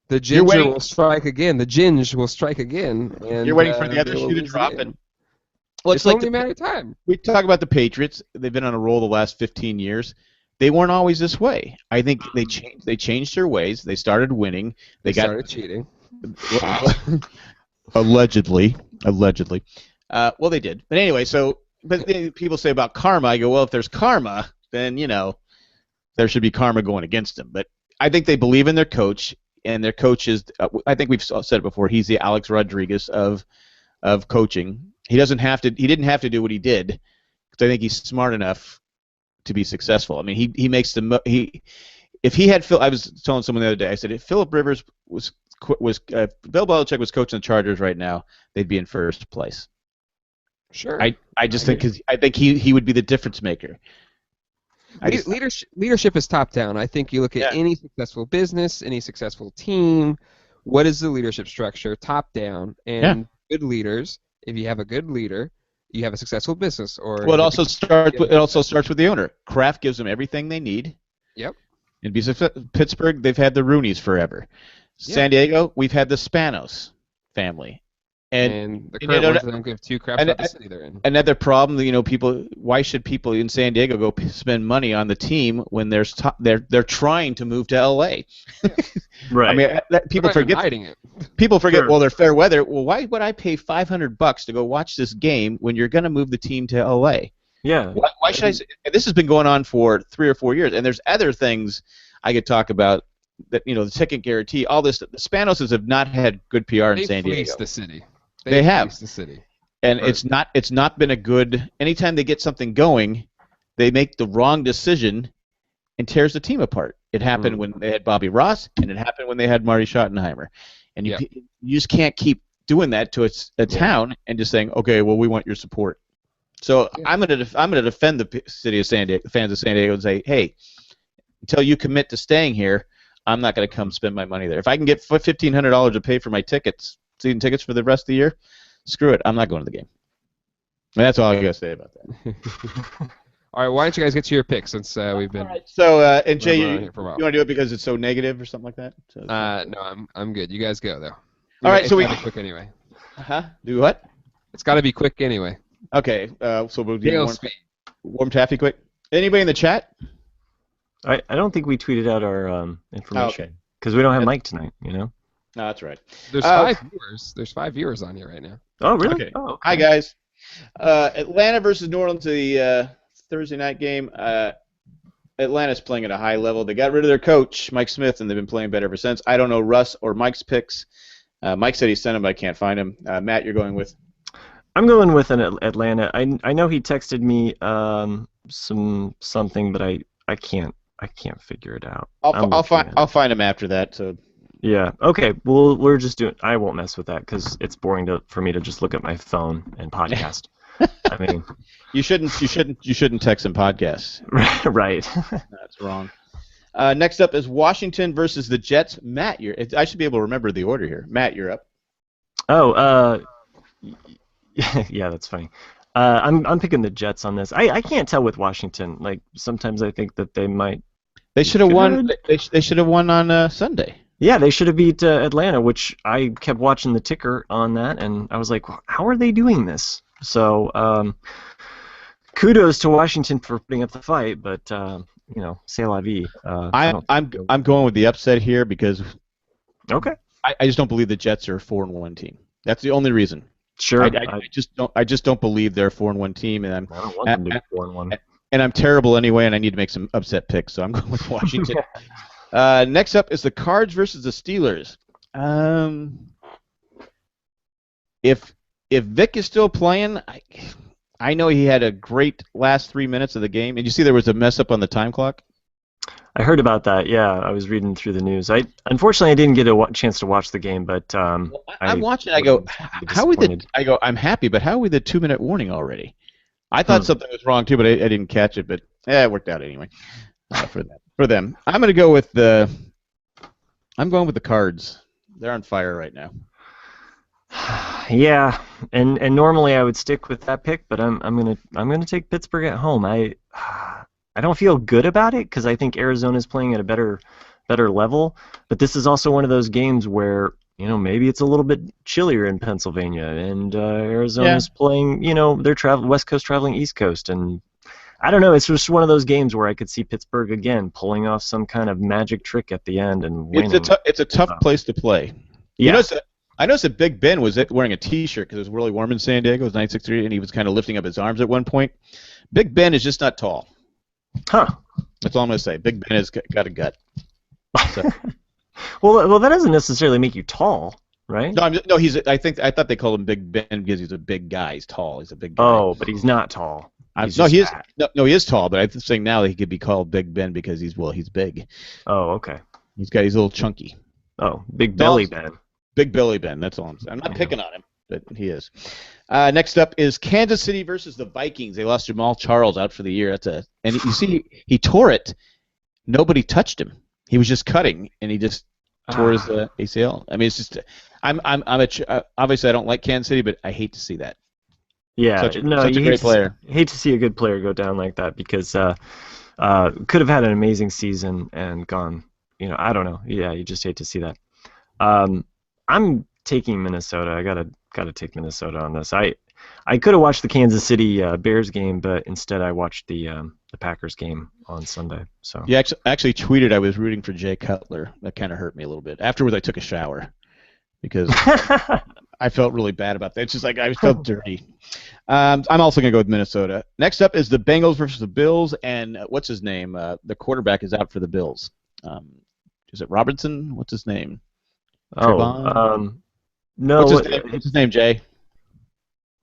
ginger will strike again. The ginge will strike again. And you're waiting for the other shoe to drop Well, it's only a matter of time. We talk about the Patriots. They've been on a roll the last 15 years. They weren't always this way. I think they changed. They changed their ways. They started winning. They started cheating. Allegedly. Well, they did. But anyway, but people say about karma. I go, well, if there's karma, then there should be karma going against them. But I think they believe in their coach, and their coach is. I think we've said it before. He's the Alex Rodriguez of coaching. He didn't have to do what he did because I think he's smart enough to be successful. I mean, he makes if he had I was telling someone the other day. I said if Philip Rivers was Bill Belichick was coaching the Chargers right now, they'd be in first place. Sure. I just think because I think he would be the difference maker. Leadership is top down. I think you look at any successful business, any successful team. What is the leadership structure? Top down, and good leaders. If you have a good leader, you have a successful business. It also starts with the owner. Kraft gives them everything they need. Yep. In Pittsburgh, they've had the Rooneys forever. Yep. San Diego, we've had the Spanos family. And the current ones don't give two craps about the city they're in. Another problem, why should people in San Diego go spend money on the team when they're trying to move to L.A.? Right. I mean, people forget. Hiding it. People forget. Sure. Well, they're fair weather. Well, why would I pay $500 to go watch this game when you're going to move the team to L.A.? Yeah. Why should I? This has been going on for 3 or 4 years, and there's other things I could talk about. That the ticket guarantee, all this. The Spanoses have not had good PR in San Diego. They fleeced the city. They have the city, and it's not been a good. Anytime they get something going, they make the wrong decision and tears the team apart. It happened when they had Bobby Ross, and it happened when they had Marty Schottenheimer, and you just can't keep doing that to a town and just saying, okay, well, we want your support. So I'm gonna defend the city of San Diego, fans of San Diego, and say, hey, until you commit to staying here, I'm not gonna come spend my money there. If I can get $1,500 to pay for my season tickets for the rest of the year, screw it. I'm not going to the game. And that's all I got to say about that. All right, why don't you guys get to your picks since we've been. All right. So, and Jay, you want to do it because it's so negative or something like that? So, no, I'm good. You guys go though. All right, so it's gotta be quick anyway. Do what? It's got to be quick anyway. Okay, so we'll do warm taffy quick. Anybody in the chat? I don't think we tweeted out our information because we don't have Mike tonight. No, that's right. There's 5 viewers. There's 5 viewers on here right now. Oh, really? Okay. Oh, okay. Hi, guys. Atlanta versus New Orleans, the Thursday night game. Atlanta's playing at a high level. They got rid of their coach, Mike Smith, and they've been playing better ever since. I don't know Russ or Mike's picks. Mike said he sent him, but I can't find him. Matt, you're going with? I'm going with an Atlanta. I know he texted me something, but I can't figure it out. I'll find him after that. So. Yeah. Okay. Well, we're just doing. I won't mess with that because it's boring for me to just look at my phone and podcast. I mean, you shouldn't text him podcasts. Right. That's wrong. Next up is Washington versus the Jets. Matt, I should be able to remember the order here. Matt, you're up. Oh, yeah, that's funny. I'm picking the Jets on this. I can't tell with Washington. Like sometimes I think that they might. They should have won. They should have won on Sunday. Yeah, they should have beat Atlanta, which I kept watching the ticker on that, and I was like, how are they doing this? So kudos to Washington for putting up the fight, but c'est la vie. I'm going with the upset here because okay. I just don't believe the Jets are a 4-1 team. That's the only reason. Sure. I just don't believe they're a 4-1 team, and I don't want them to be 4-1. And I'm terrible anyway, and I need to make some upset picks, so I'm going with Washington. Next up is the Cards versus the Steelers. If Vic is still playing, I know he had a great last 3 minutes of the game. And you see there was a mess up on the time clock? I heard about that. Yeah, I was reading through the news. Unfortunately I didn't get a chance to watch the game, but I'm watching. I go, how are we I'm happy, but how are we the 2-minute warning already? I thought something was wrong too, but I didn't catch it. But it worked out anyway for them. I'm going to go with the Cards. They're on fire right now. Yeah, and normally I would stick with that pick, but I'm gonna take Pittsburgh at home. I don't feel good about it because I think Arizona's playing at a better level, but this is also one of those games where maybe it's a little bit chillier in Pennsylvania, and Arizona's playing. They're West Coast traveling East Coast, and I don't know. It's just one of those games where I could see Pittsburgh again pulling off some kind of magic trick at the end and winning. It's a tough place to play. Yeah. I noticed that Big Ben was wearing a T-shirt because it was really warm in San Diego. It was 963, and he was kind of lifting up his arms at one point. Big Ben is just not tall. Huh. That's all I'm going to say. Big Ben has got a gut. So. well, that doesn't necessarily make you tall, right? No, I thought they called him Big Ben because he's a big guy. He's tall. He's a big guy. Oh, but he's not tall. He is tall, but I'm saying now that he could be called Big Ben because he's big. Oh, okay. He's a little chunky. Oh, Big Belly Ben. Big Billy Ben, that's all I'm saying. I'm not picking on him, but he is. Next up is Kansas City versus the Vikings. They lost Jamal Charles out for the year. And you see, he tore it. Nobody touched him. He was just cutting, and he just tore his ACL. I mean, it's just. Obviously I don't like Kansas City, but I hate to see that. Yeah, such a great player. Hate to see a good player go down like that because could have had an amazing season and gone. I don't know. Yeah, you just hate to see that. I'm taking Minnesota. I gotta take Minnesota on this. I could have watched the Kansas City Bears game, but instead I watched the Packers game on Sunday. So yeah, actually tweeted I was rooting for Jay Cutler. That kind of hurt me a little bit. Afterwards, I took a shower because I felt really bad about that. It's just like I felt dirty. I'm also gonna go with Minnesota. Next up is the Bengals versus the Bills, and what's his name? The quarterback is out for the Bills. Is it Robertson? What's his name? No. What's his name, Jay?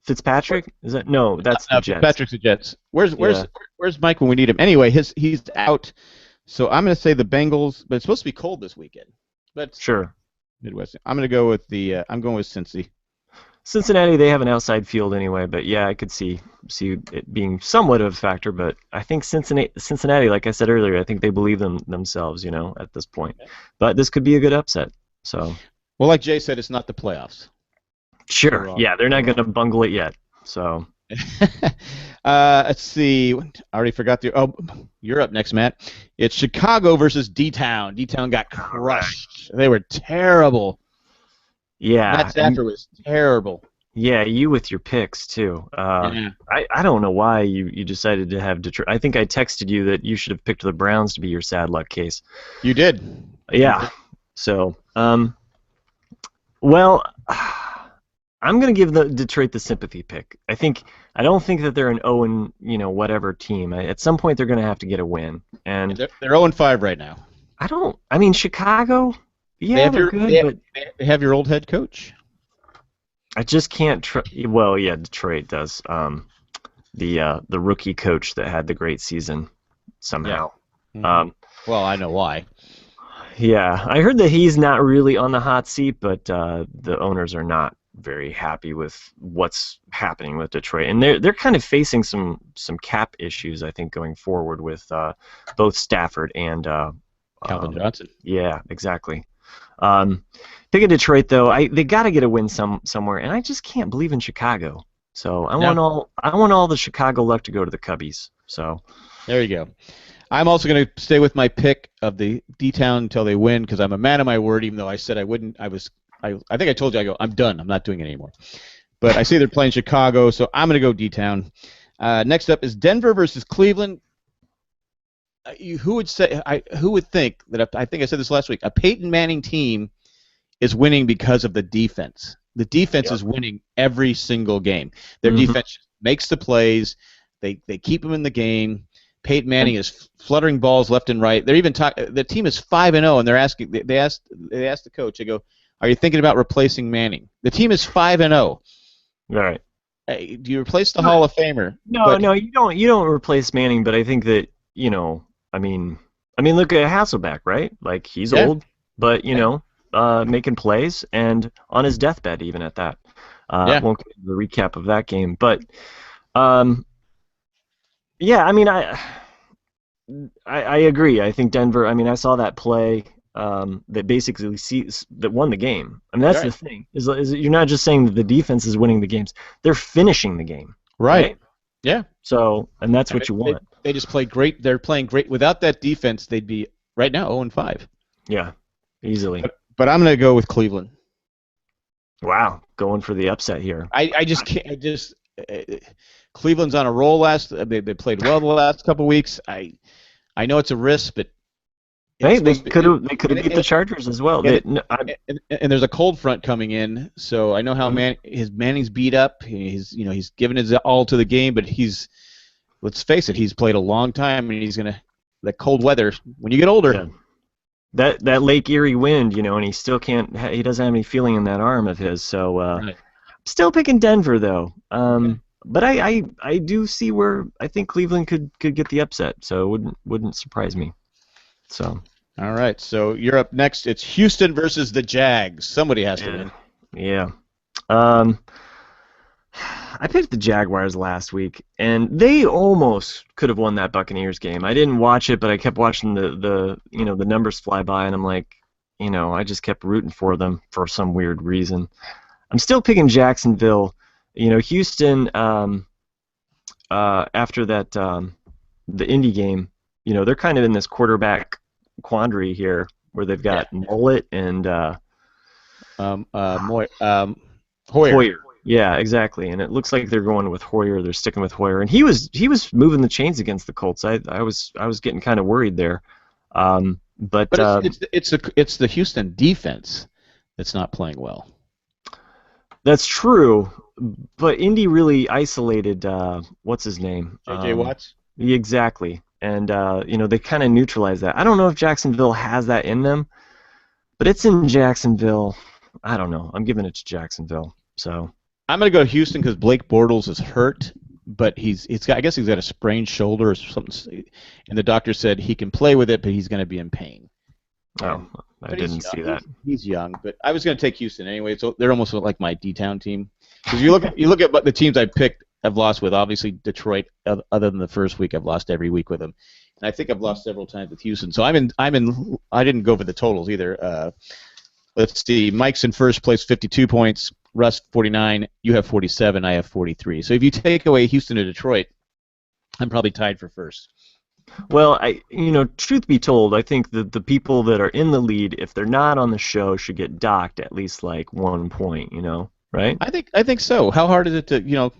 Fitzpatrick? Is that no? That's the Jets. Fitzpatrick's the Jets. Where's Mike when we need him? Anyway, he's out. So I'm going to say the Bengals, but it's supposed to be cold this weekend. But sure. Midwest. I'm going to go with I'm going with Cincy. Cincinnati, they have an outside field anyway, but yeah, I could see it being somewhat of a factor. But I think Cincinnati, like I said earlier, I think they believe themselves, at this point. But this could be a good upset. So. Well, like Jay said, it's not the playoffs. Sure. Yeah, they're not going to bungle it yet. So. Let's see. I already forgot you're up next, Matt. It's Chicago versus D-Town. D-Town got crushed. They were terrible. Yeah. Matt Stafford was terrible. Yeah, you with your picks too. I don't know why you decided to have Detroit. I think I texted you that you should have picked the Browns to be your sad luck case. You did. Yeah. So, well, I'm going to give the Detroit the sympathy pick. I don't think that they're an 0 whatever team. At some point they're going to have to get a win. And they're 0-5 right now. I mean Chicago, yeah, they're good, but they have your old head coach. I just can't. Well, yeah, Detroit does. The rookie coach that had the great season somehow. Yeah. Mm-hmm. Well, I know why. Yeah, I heard that he's not really on the hot seat, but the owners are not very happy with what's happening with Detroit, and they're kind of facing some cap issues, I think, going forward with both Stafford and Calvin Johnson. Yeah, exactly. Pick at Detroit though. They got to get a win somewhere, and I just can't believe in Chicago. So I want all the Chicago luck to go to the Cubbies. So there you go. I'm also going to stay with my pick of the D-Town until they win because I'm a man of my word. Even though I said I wouldn't, I think I told you I'm done. I'm not doing it anymore. But I see they're playing Chicago, so I'm going to go D-Town. Next up is Denver versus Cleveland. Who would think that? I think I said this last week. A Peyton Manning team is winning because of the defense. The defense is winning every single game. Their defense makes the plays. They keep them in the game. Peyton Manning is fluttering balls left and right. They're even the team is 5-0, and they're asking. They asked the coach. They go, "Are you thinking about replacing Manning?" The team is 5-0. All right. Do you replace the Hall of Famer? No, you don't. You don't replace Manning, but I think that I mean, look at Hasselbeck, right? Like he's old, but making plays and on his deathbed even at that. I won't get the recap of that game, but yeah, I mean, I agree. I think Denver. I mean, I saw that play that basically that won the game. I mean, that's the thing is you're not just saying that the defense is winning the games; they're finishing the game. Right. Yeah. So, and that's what you want. They just play great. They're playing great. Without that defense, they'd be right now 0-5. Yeah, easily. But I'm going to go with Cleveland. Wow, going for the upset here. I just can't. Cleveland's on a roll. They played well the last couple of weeks. I know it's a risk, but they could have beat the Chargers as well. And there's a cold front coming in, so I know how Manning's beat up. He's given his all to the game, but let's face it, he's played a long time, and he's gonna the cold weather when you get older. Yeah. That Lake Erie wind, and he still can't. He doesn't have any feeling in that arm of his. So I'm still picking Denver though. But I do see where I think Cleveland could get the upset. So it wouldn't surprise me. So. All right. So you're up next. It's Houston versus the Jags. Somebody has to win. Yeah. I picked the Jaguars last week, and they almost could have won that Buccaneers game. I didn't watch it, but I kept watching the numbers fly by, and I'm like, I just kept rooting for them for some weird reason. I'm still picking Jacksonville. Houston, after that, the Indy game, they're kind of in this quarterback quandary here where they've got Mullet and Hoyer. Yeah, exactly. And it looks like they're going with Hoyer. They're sticking with Hoyer, and he was moving the chains against the Colts. I was getting kind of worried there. But it's the Houston defense that's not playing well. That's true, but Indy really isolated what's his name? J.J. Watts. Exactly, and they kind of neutralized that. I don't know if Jacksonville has that in them, but it's in Jacksonville. I don't know. I'm giving it to Jacksonville. So. I'm going to go Houston because Blake Bortles is hurt, but I guess he's got a sprained shoulder or something, and the doctor said he can play with it, but he's going to be in pain. Oh, I didn't see that. He's young, but I was going to take Houston anyway. So they're almost like my D-Town team. Because you look at the teams I picked, I've lost with. Obviously Detroit, other than the first week, I've lost every week with them, and I think I've lost several times with Houston. So I didn't go for the totals either. Let's see. Mike's in first place, 52 points. Russ 49, you have 47, I have 43. So if you take away Houston and Detroit, I'm probably tied for first. Well, truth be told, I think that the people that are in the lead, if they're not on the show, should get docked at least like 1 point. Right? I think so. How hard is it to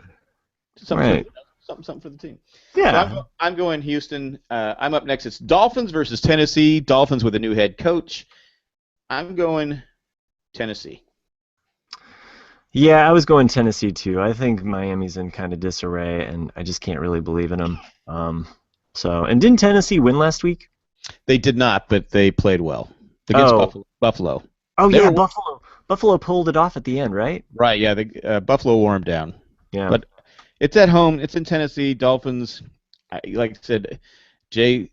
something for the team? Yeah. So I'm going Houston. I'm up next. It's Dolphins versus Tennessee. Dolphins with a new head coach. I'm going Tennessee. Yeah, I was going Tennessee too. I think Miami's in kind of disarray, and I just can't really believe in them. And didn't Tennessee win last week? They did not, but they played well against Buffalo. Oh, Buffalo. Buffalo pulled it off at the end, right? Right. Yeah. The Buffalo wore him down. Yeah. But it's at home. It's in Tennessee. Dolphins. Like I said, Jay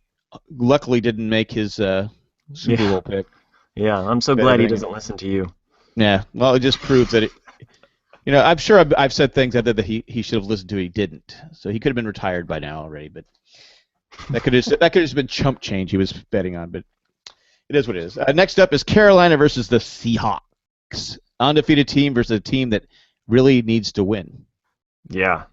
luckily didn't make his Super Bowl pick. Yeah. I'm so glad he doesn't listen to you. Yeah. Well, it just proves that I'm sure I've said things that he should have listened to. He didn't. So he could have been retired by now already. But that could have just been chump change he was betting on. But it is what it is. Next up is Carolina versus the Seahawks. Undefeated team versus a team that really needs to win. Yeah.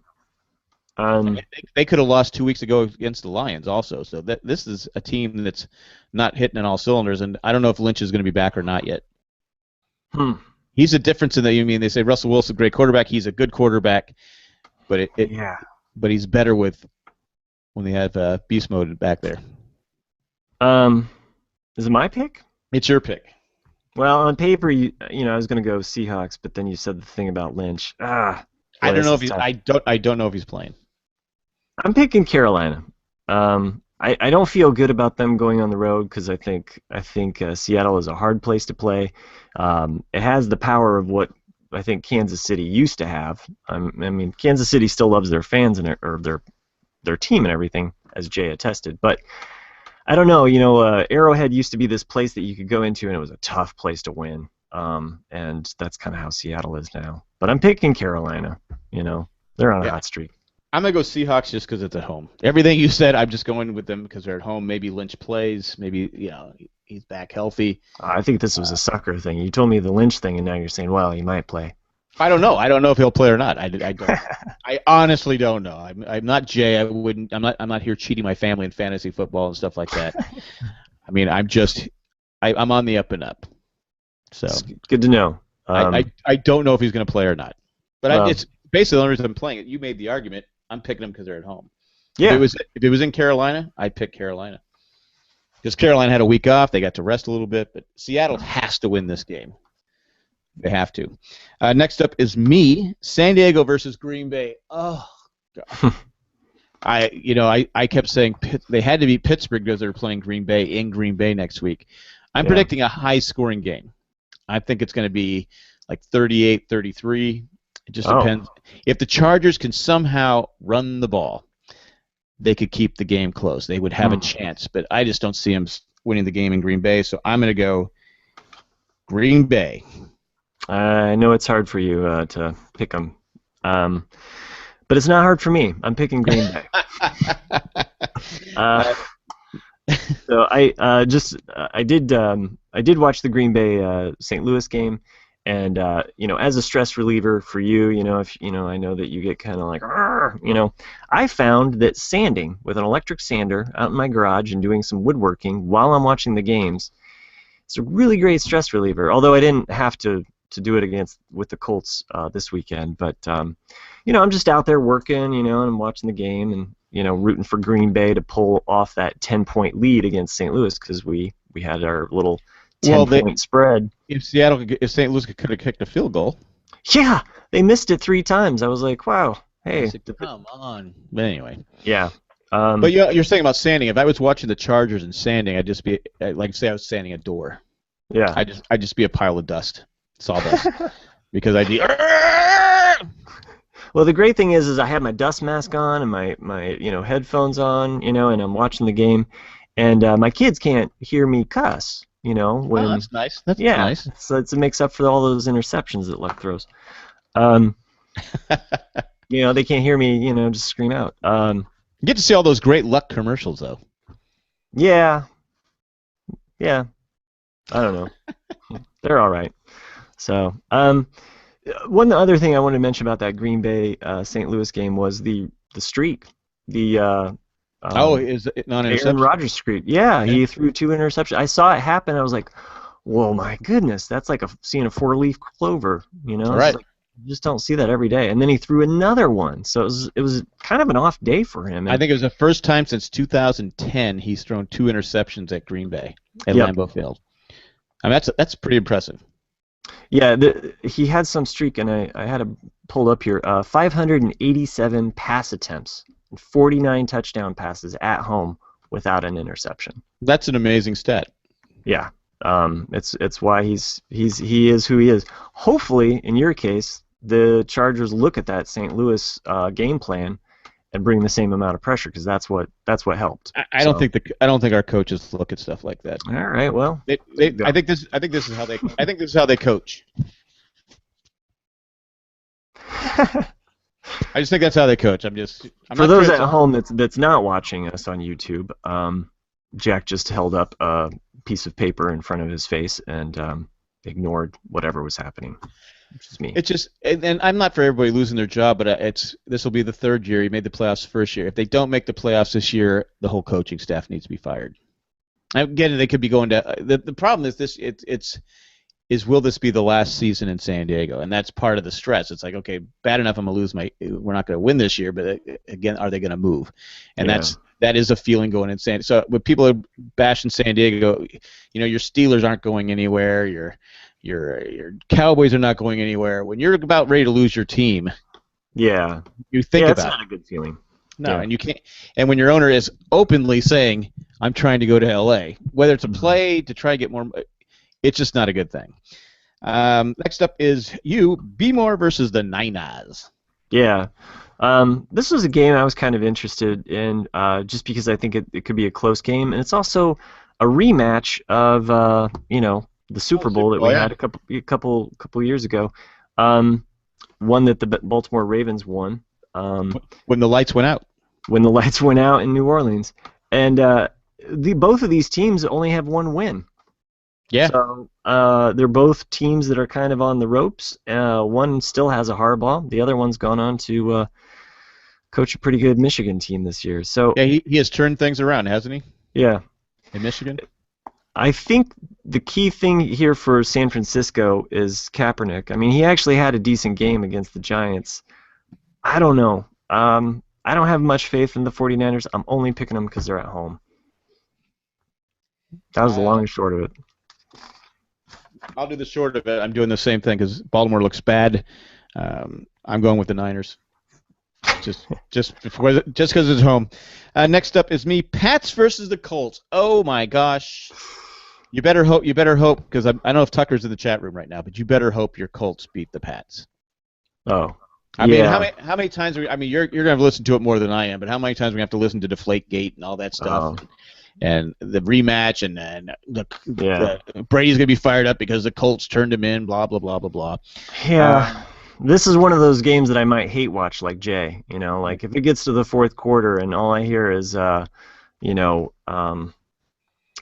They could have lost 2 weeks ago against the Lions also. So this is a team that's not hitting on all cylinders. And I don't know if Lynch is going to be back or not yet. He's a difference in that. You mean they say Russell Wilson, great quarterback. He's a good quarterback, but but he's better when they have beast mode back there. Is it my pick? It's your pick. Well, on paper, I was going to go Seahawks, but then you said the thing about Lynch. I don't know if I don't know if he's playing. I'm picking Carolina. I don't feel good about them going on the road because I think Seattle is a hard place to play. It has the power of what I think Kansas City used to have. I mean, Kansas City still loves their fans or their team and everything, as Jay attested. But I don't know. Arrowhead used to be this place that you could go into, and it was a tough place to win. And that's kind of how Seattle is now. But I'm picking Carolina. They're on a hot streak. I'm going to go Seahawks just because it's at home. Everything you said, I'm just going with them because they're at home. Maybe Lynch plays. Maybe, he's back healthy. I think this was a sucker thing. You told me the Lynch thing, and now you're saying, well, he might play. I don't know. I don't know if he'll play or not. I don't. I honestly don't know. I'm not Jay. I'm not here cheating my family in fantasy football and stuff like that. I mean, I'm on the up and up. So it's good to know. I don't know if he's going to play or not. But it's basically the only reason I'm playing it. You made the argument. I'm picking them because they're at home. Yeah. If it was in Carolina, I'd pick Carolina. Because Carolina had a week off, they got to rest a little bit, but Seattle has to win this game. They have to. Next up is me, San Diego versus Green Bay. Oh God. I kept saying they had to beat Pittsburgh because they're playing Green Bay in Green Bay next week. I'm predicting a high-scoring game. I think it's going to be like 38-33. It just depends. If the Chargers can somehow run the ball, they could keep the game close. They would have a chance, but I just don't see them winning the game in Green Bay, so I'm going to go Green Bay. I know it's hard for you to pick them, but it's not hard for me. I'm picking Green Bay. So I did watch the Green Bay St. Louis game. And as a stress reliever for you, if I know that you get kind of like, I found that sanding with an electric sander out in my garage and doing some woodworking while I'm watching the games, it's a really great stress reliever. Although I didn't have to do it with the Colts this weekend, but I'm just out there working, and I'm watching the game and rooting for Green Bay to pull off that 10-point lead against St. Louis because we had our little 10-point spread. If St. Louis could have kicked a field goal. Yeah, they missed it 3 times. I was like, wow, hey. Come on. But anyway. Yeah. But you're saying about sanding. If I was watching the Chargers and sanding, I'd just be like, say I was sanding a door. Yeah. I'd just be a pile of dust, sawdust, because I'd be. Well, the great thing is I have my dust mask on and my headphones on, and I'm watching the game, and my kids can't hear me cuss. When that's nice. That's nice. So it makes up for all those interceptions that Luck throws. They can't hear me, just scream out. You get to see all those great Luck commercials, though. Yeah. I don't know. They're all right. So, one other thing I wanted to mention about that Green Bay St. Louis game was the streak. Is it not an Aaron Rodgers streak? Yeah, he threw 2 interceptions. I saw it happen. I was like, "Whoa, my goodness, that's like seeing a 4-leaf clover." Right. Like, you just don't see that every day. And then he threw another one, so it was kind of an off day for him. I think it was the first time since 2010 he's thrown 2 interceptions at Green Bay at Lambeau Field. I mean, that's pretty impressive. Yeah, he had some streak, and I had it pulled up here. 587 pass attempts. 49 touchdown passes at home without an interception. That's an amazing stat. Yeah. It's why he is who he is. Hopefully, in your case, the Chargers look at that St. Louis game plan and bring the same amount of pressure, because that's what helped. I don't think our coaches look at stuff like that. All right, well, I think this is how they coach. I just think that's how they coach. For those at home that's not watching us on YouTube, Jack just held up a piece of paper in front of his face and ignored whatever was happening, which is me. It's just, and I'm not for everybody losing their job, but this will be the third year. He made the playoffs the first year. If they don't make the playoffs this year, the whole coaching staff needs to be fired. Again, they could be going to the problem is this. Is will this be the last season in San Diego? And that's part of the stress. It's like, okay, bad enough I'm going to lose we're not going to win this year, but again, are they going to move? And that is a feeling going in San Diego. So when people are bashing San Diego, your Steelers aren't going anywhere, your Cowboys are not going anywhere. When you're about ready to lose your team, you think about that's not a good feeling. No, and you can't. And when your owner is openly saying, I'm trying to go to LA, whether it's a play to try to get more, it's just not a good thing. Next up is B-More versus the Niners. Yeah. This was a game I was kind of interested in just because I think it could be a close game. And it's also a rematch of, the Super Bowl that we had a couple years ago. One that the Baltimore Ravens won. When the lights went out. When the lights went out in New Orleans. And both of these teams only have one win. Yeah. So they're both teams that are kind of on the ropes. One still has a Harbaugh. The other one's gone on to coach a pretty good Michigan team this year. So yeah, he has turned things around, hasn't he? Yeah. In Michigan? I think the key thing here for San Francisco is Kaepernick. I mean, he actually had a decent game against the Giants. I don't know. I don't have much faith in the 49ers. I'm only picking them because they're at home. That was the long and short of it. I'll do the short of it. I'm doing the same thing because Baltimore looks bad. I'm going with the Niners. Just because it's home. Next up is me. Pats versus the Colts. Oh my gosh. You better hope. Because I don't know if Tucker's in the chat room right now, but you better hope your Colts beat the Pats. Oh. I mean, how many times? You're going to have to listen to it more than I am. But how many times are we going to have to listen to Deflategate and all that stuff? Oh. And the rematch, and Brady's gonna be fired up because the Colts turned him in. Blah blah blah blah blah. Yeah, this is one of those games that I might hate watch, like Jay. Like if it gets to the fourth quarter and all I hear is,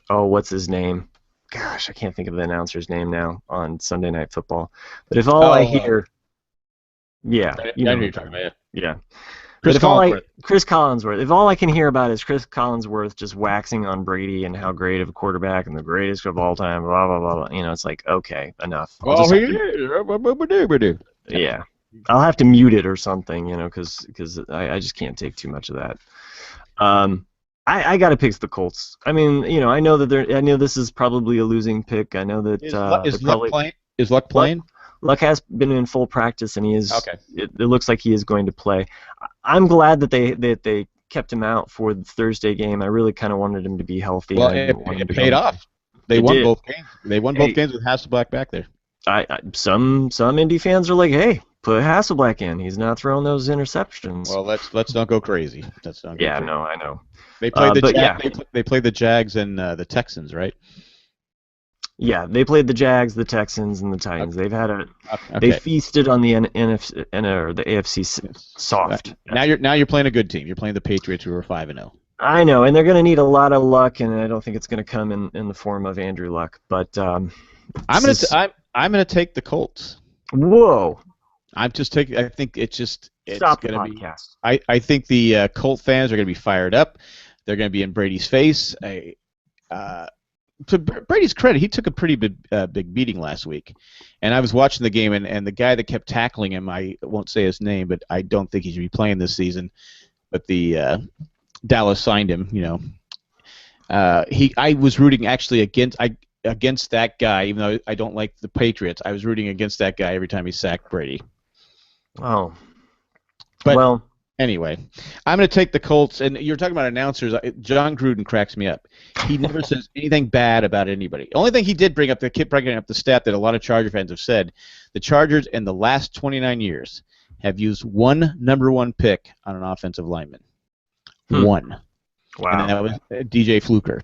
what's his name? Gosh, I can't think of the announcer's name now on Sunday Night Football. But if all I hear, I know you're talking about. Yeah. Chris Collinsworth. If all I can hear about is Chris Collinsworth just waxing on Brady and how great of a quarterback and the greatest of all time, blah blah blah, blah. It's like, okay, enough. Yeah, I'll have to mute it or something, because I just can't take too much of that. I gotta pick the Colts. I mean, I know that I know this is probably a losing pick. I know that is Luck playing? Is Luck playing? Luck has been in full practice, and he is. Okay. It looks like he is going to play. I'm glad that they kept him out for the Thursday game. I really kind of wanted him to be healthy. Well, it paid off. They won both games. They won both games with Hasselbeck back there. Some Indy fans are like, hey, put Hasselbeck in. He's not throwing those interceptions. Well, let's not go crazy. No, I know. They played they played the Jags and the Texans, right? Yeah, they played the Jags, the Texans, and the Titans. They've had they feasted on the NFC or the AFC soft. Now you're playing a good team. You're playing the Patriots, who are 5-0. I know, and they're going to need a lot of luck, and I don't think it's going to come in the form of Andrew Luck. But I'm gonna take the Colts. Whoa! I'm just taking. I think it's Stop going the to be. podcast. I think the Colt fans are going to be fired up. They're going to be in Brady's face. To Brady's credit, he took a pretty big beating last week, and I was watching the game, and the guy that kept tackling him, I won't say his name, but I don't think he should be playing this season. But the Dallas signed him. I was rooting actually against that guy, even though I don't like the Patriots. I was rooting against that guy every time he sacked Brady. Oh. But well, Anyway, I'm going to take the Colts, and you're talking about announcers. John Gruden cracks me up. He never says anything bad about anybody. The only thing he did bring up, bringing up the stat that a lot of Charger fans have said, the Chargers in the last 29 years have used one number one pick on an offensive lineman. One. Wow. And that was DJ Fluker.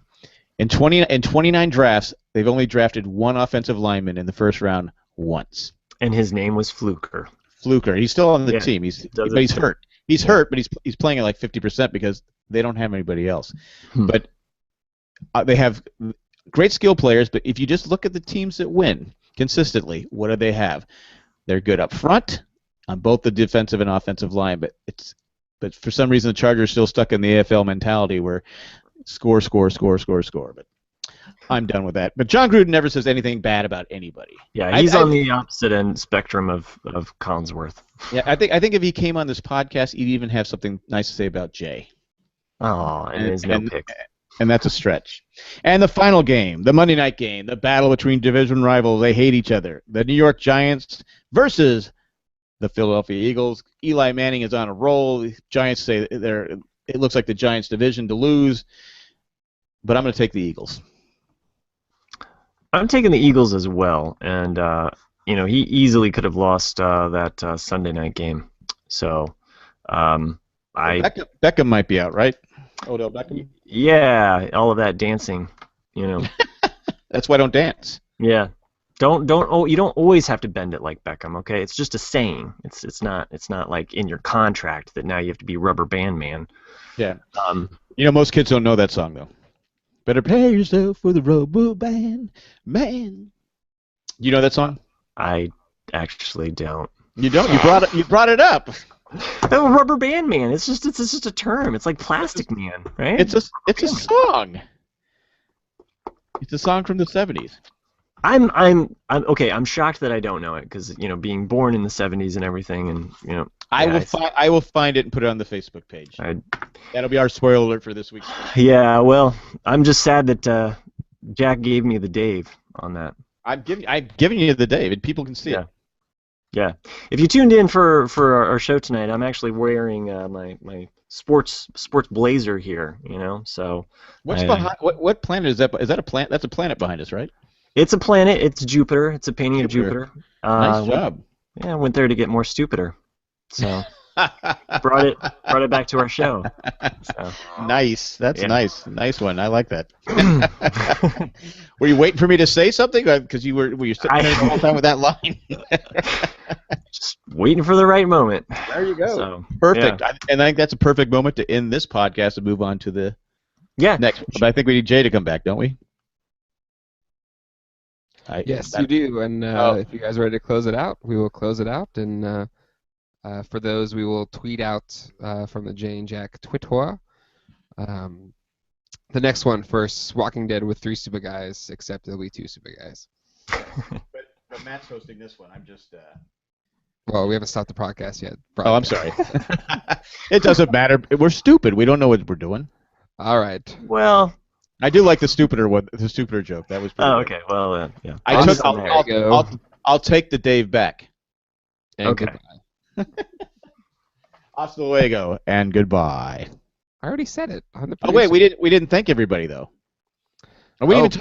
In 29 drafts, they've only drafted one offensive lineman in the first round once. And his name was Fluker. Fluker. He's still on the team. But he's hurt. He's hurt, but he's playing at like 50% because they don't have anybody else. But they have great skill players, but if you just look at the teams that win consistently, what do they have? They're good up front on both the defensive and offensive line, but for some reason the Chargers are still stuck in the AFL mentality where score. But I'm done with that. But John Gruden never says anything bad about anybody. Yeah, he's on the opposite end spectrum of Collinsworth. Yeah, I think if he came on this podcast, he'd even have something nice to say about Jay. Oh, and there's no pick. And that's a stretch. And the final game, the Monday night game, the battle between division rivals. They hate each other. The New York Giants versus the Philadelphia Eagles. Eli Manning is on a roll. The Giants say it looks like the Giants' division to lose, but I'm going to take the Eagles. I'm taking the Eagles as well, and he easily could have lost that Sunday night game. So, Beckham might be out, right? Odell Beckham. Yeah, all of that dancing, That's why I don't dance. Yeah, you don't always have to bend it like Beckham. Okay, it's just a saying. It's not like in your contract that now you have to be Rubber Band Man. Yeah. Most kids don't know that song though. Better prepare yourself for the Rubber Band Man. You know that song? I actually don't. You don't? You brought it up. Oh, Rubber Band Man. It's just a term. It's like Plastic Man, right? It's a song. It's a song from the 70s. I'm okay. I'm shocked that I don't know it because being born in the 70s and everything, and I will find it and put it on the Facebook page. That'll be our spoiler alert for this week. Yeah, well, I'm just sad that Jack gave me the Dave on that. I've given you the Dave, and people can see it. Yeah. If you tuned in for our show tonight, I'm actually wearing my sports blazer here. So. What's behind? What planet is that? Is that a planet? That's a planet behind us, right? It's a planet. It's Jupiter. It's a painting of Jupiter. Nice job. I went there to get more stupider. So brought it back to our show. So. Nice. That's nice. Nice one. I like that. Were you waiting for me to say something? Because were you sitting there the whole time with that line? Just waiting for the right moment. There you go. So, perfect. Yeah. And I think that's a perfect moment to end this podcast and move on to the next. But I think we need Jay to come back, don't we? Yes, you do. And if you guys are ready to close it out, we will close it out. And for those, we will tweet out from the Jay and Jack Twitter. The next one first, Walking Dead with 3 super guys, except there'll be 2 super guys. But Matt's hosting this one. I'm just... Well, we haven't stopped the podcast yet. Oh, I'm sorry. It doesn't matter. We're stupid. We don't know what we're doing. All right. Well... I do like the stupider joke. That was pretty good. Okay. Well, yeah. I'll take the Dave back. And goodbye. Hasta luego and goodbye. I already said it on the. Oh wait, we didn't thank everybody though. We didn't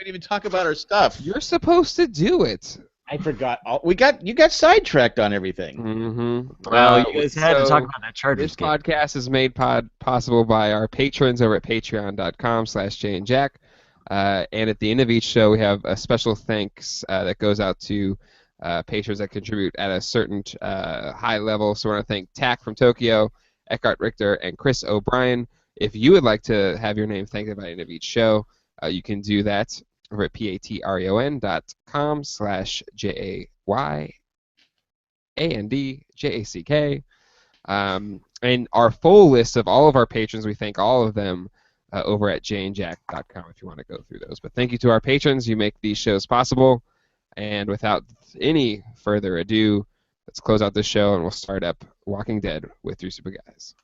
even talk about our stuff. You're supposed to do it. I forgot. You got sidetracked on everything. Mm-hmm. Well, you guys had to talk about that Chargers game. This podcast is made possible by our patrons over at patreon.com/JayandJack. And at the end of each show, we have a special thanks that goes out to patrons that contribute at a certain high level. So I want to thank Tack from Tokyo, Eckhart Richter, and Chris O'Brien. If you would like to have your name thanked at the end of each show, you can do that over at patreon.com/JayandJack. And our full list of all of our patrons, we thank all of them over at jayandjack.com if you want to go through those. But thank you to our patrons. You make these shows possible. And without any further ado, let's close out this show and we'll start up Walking Dead with 3 super guys.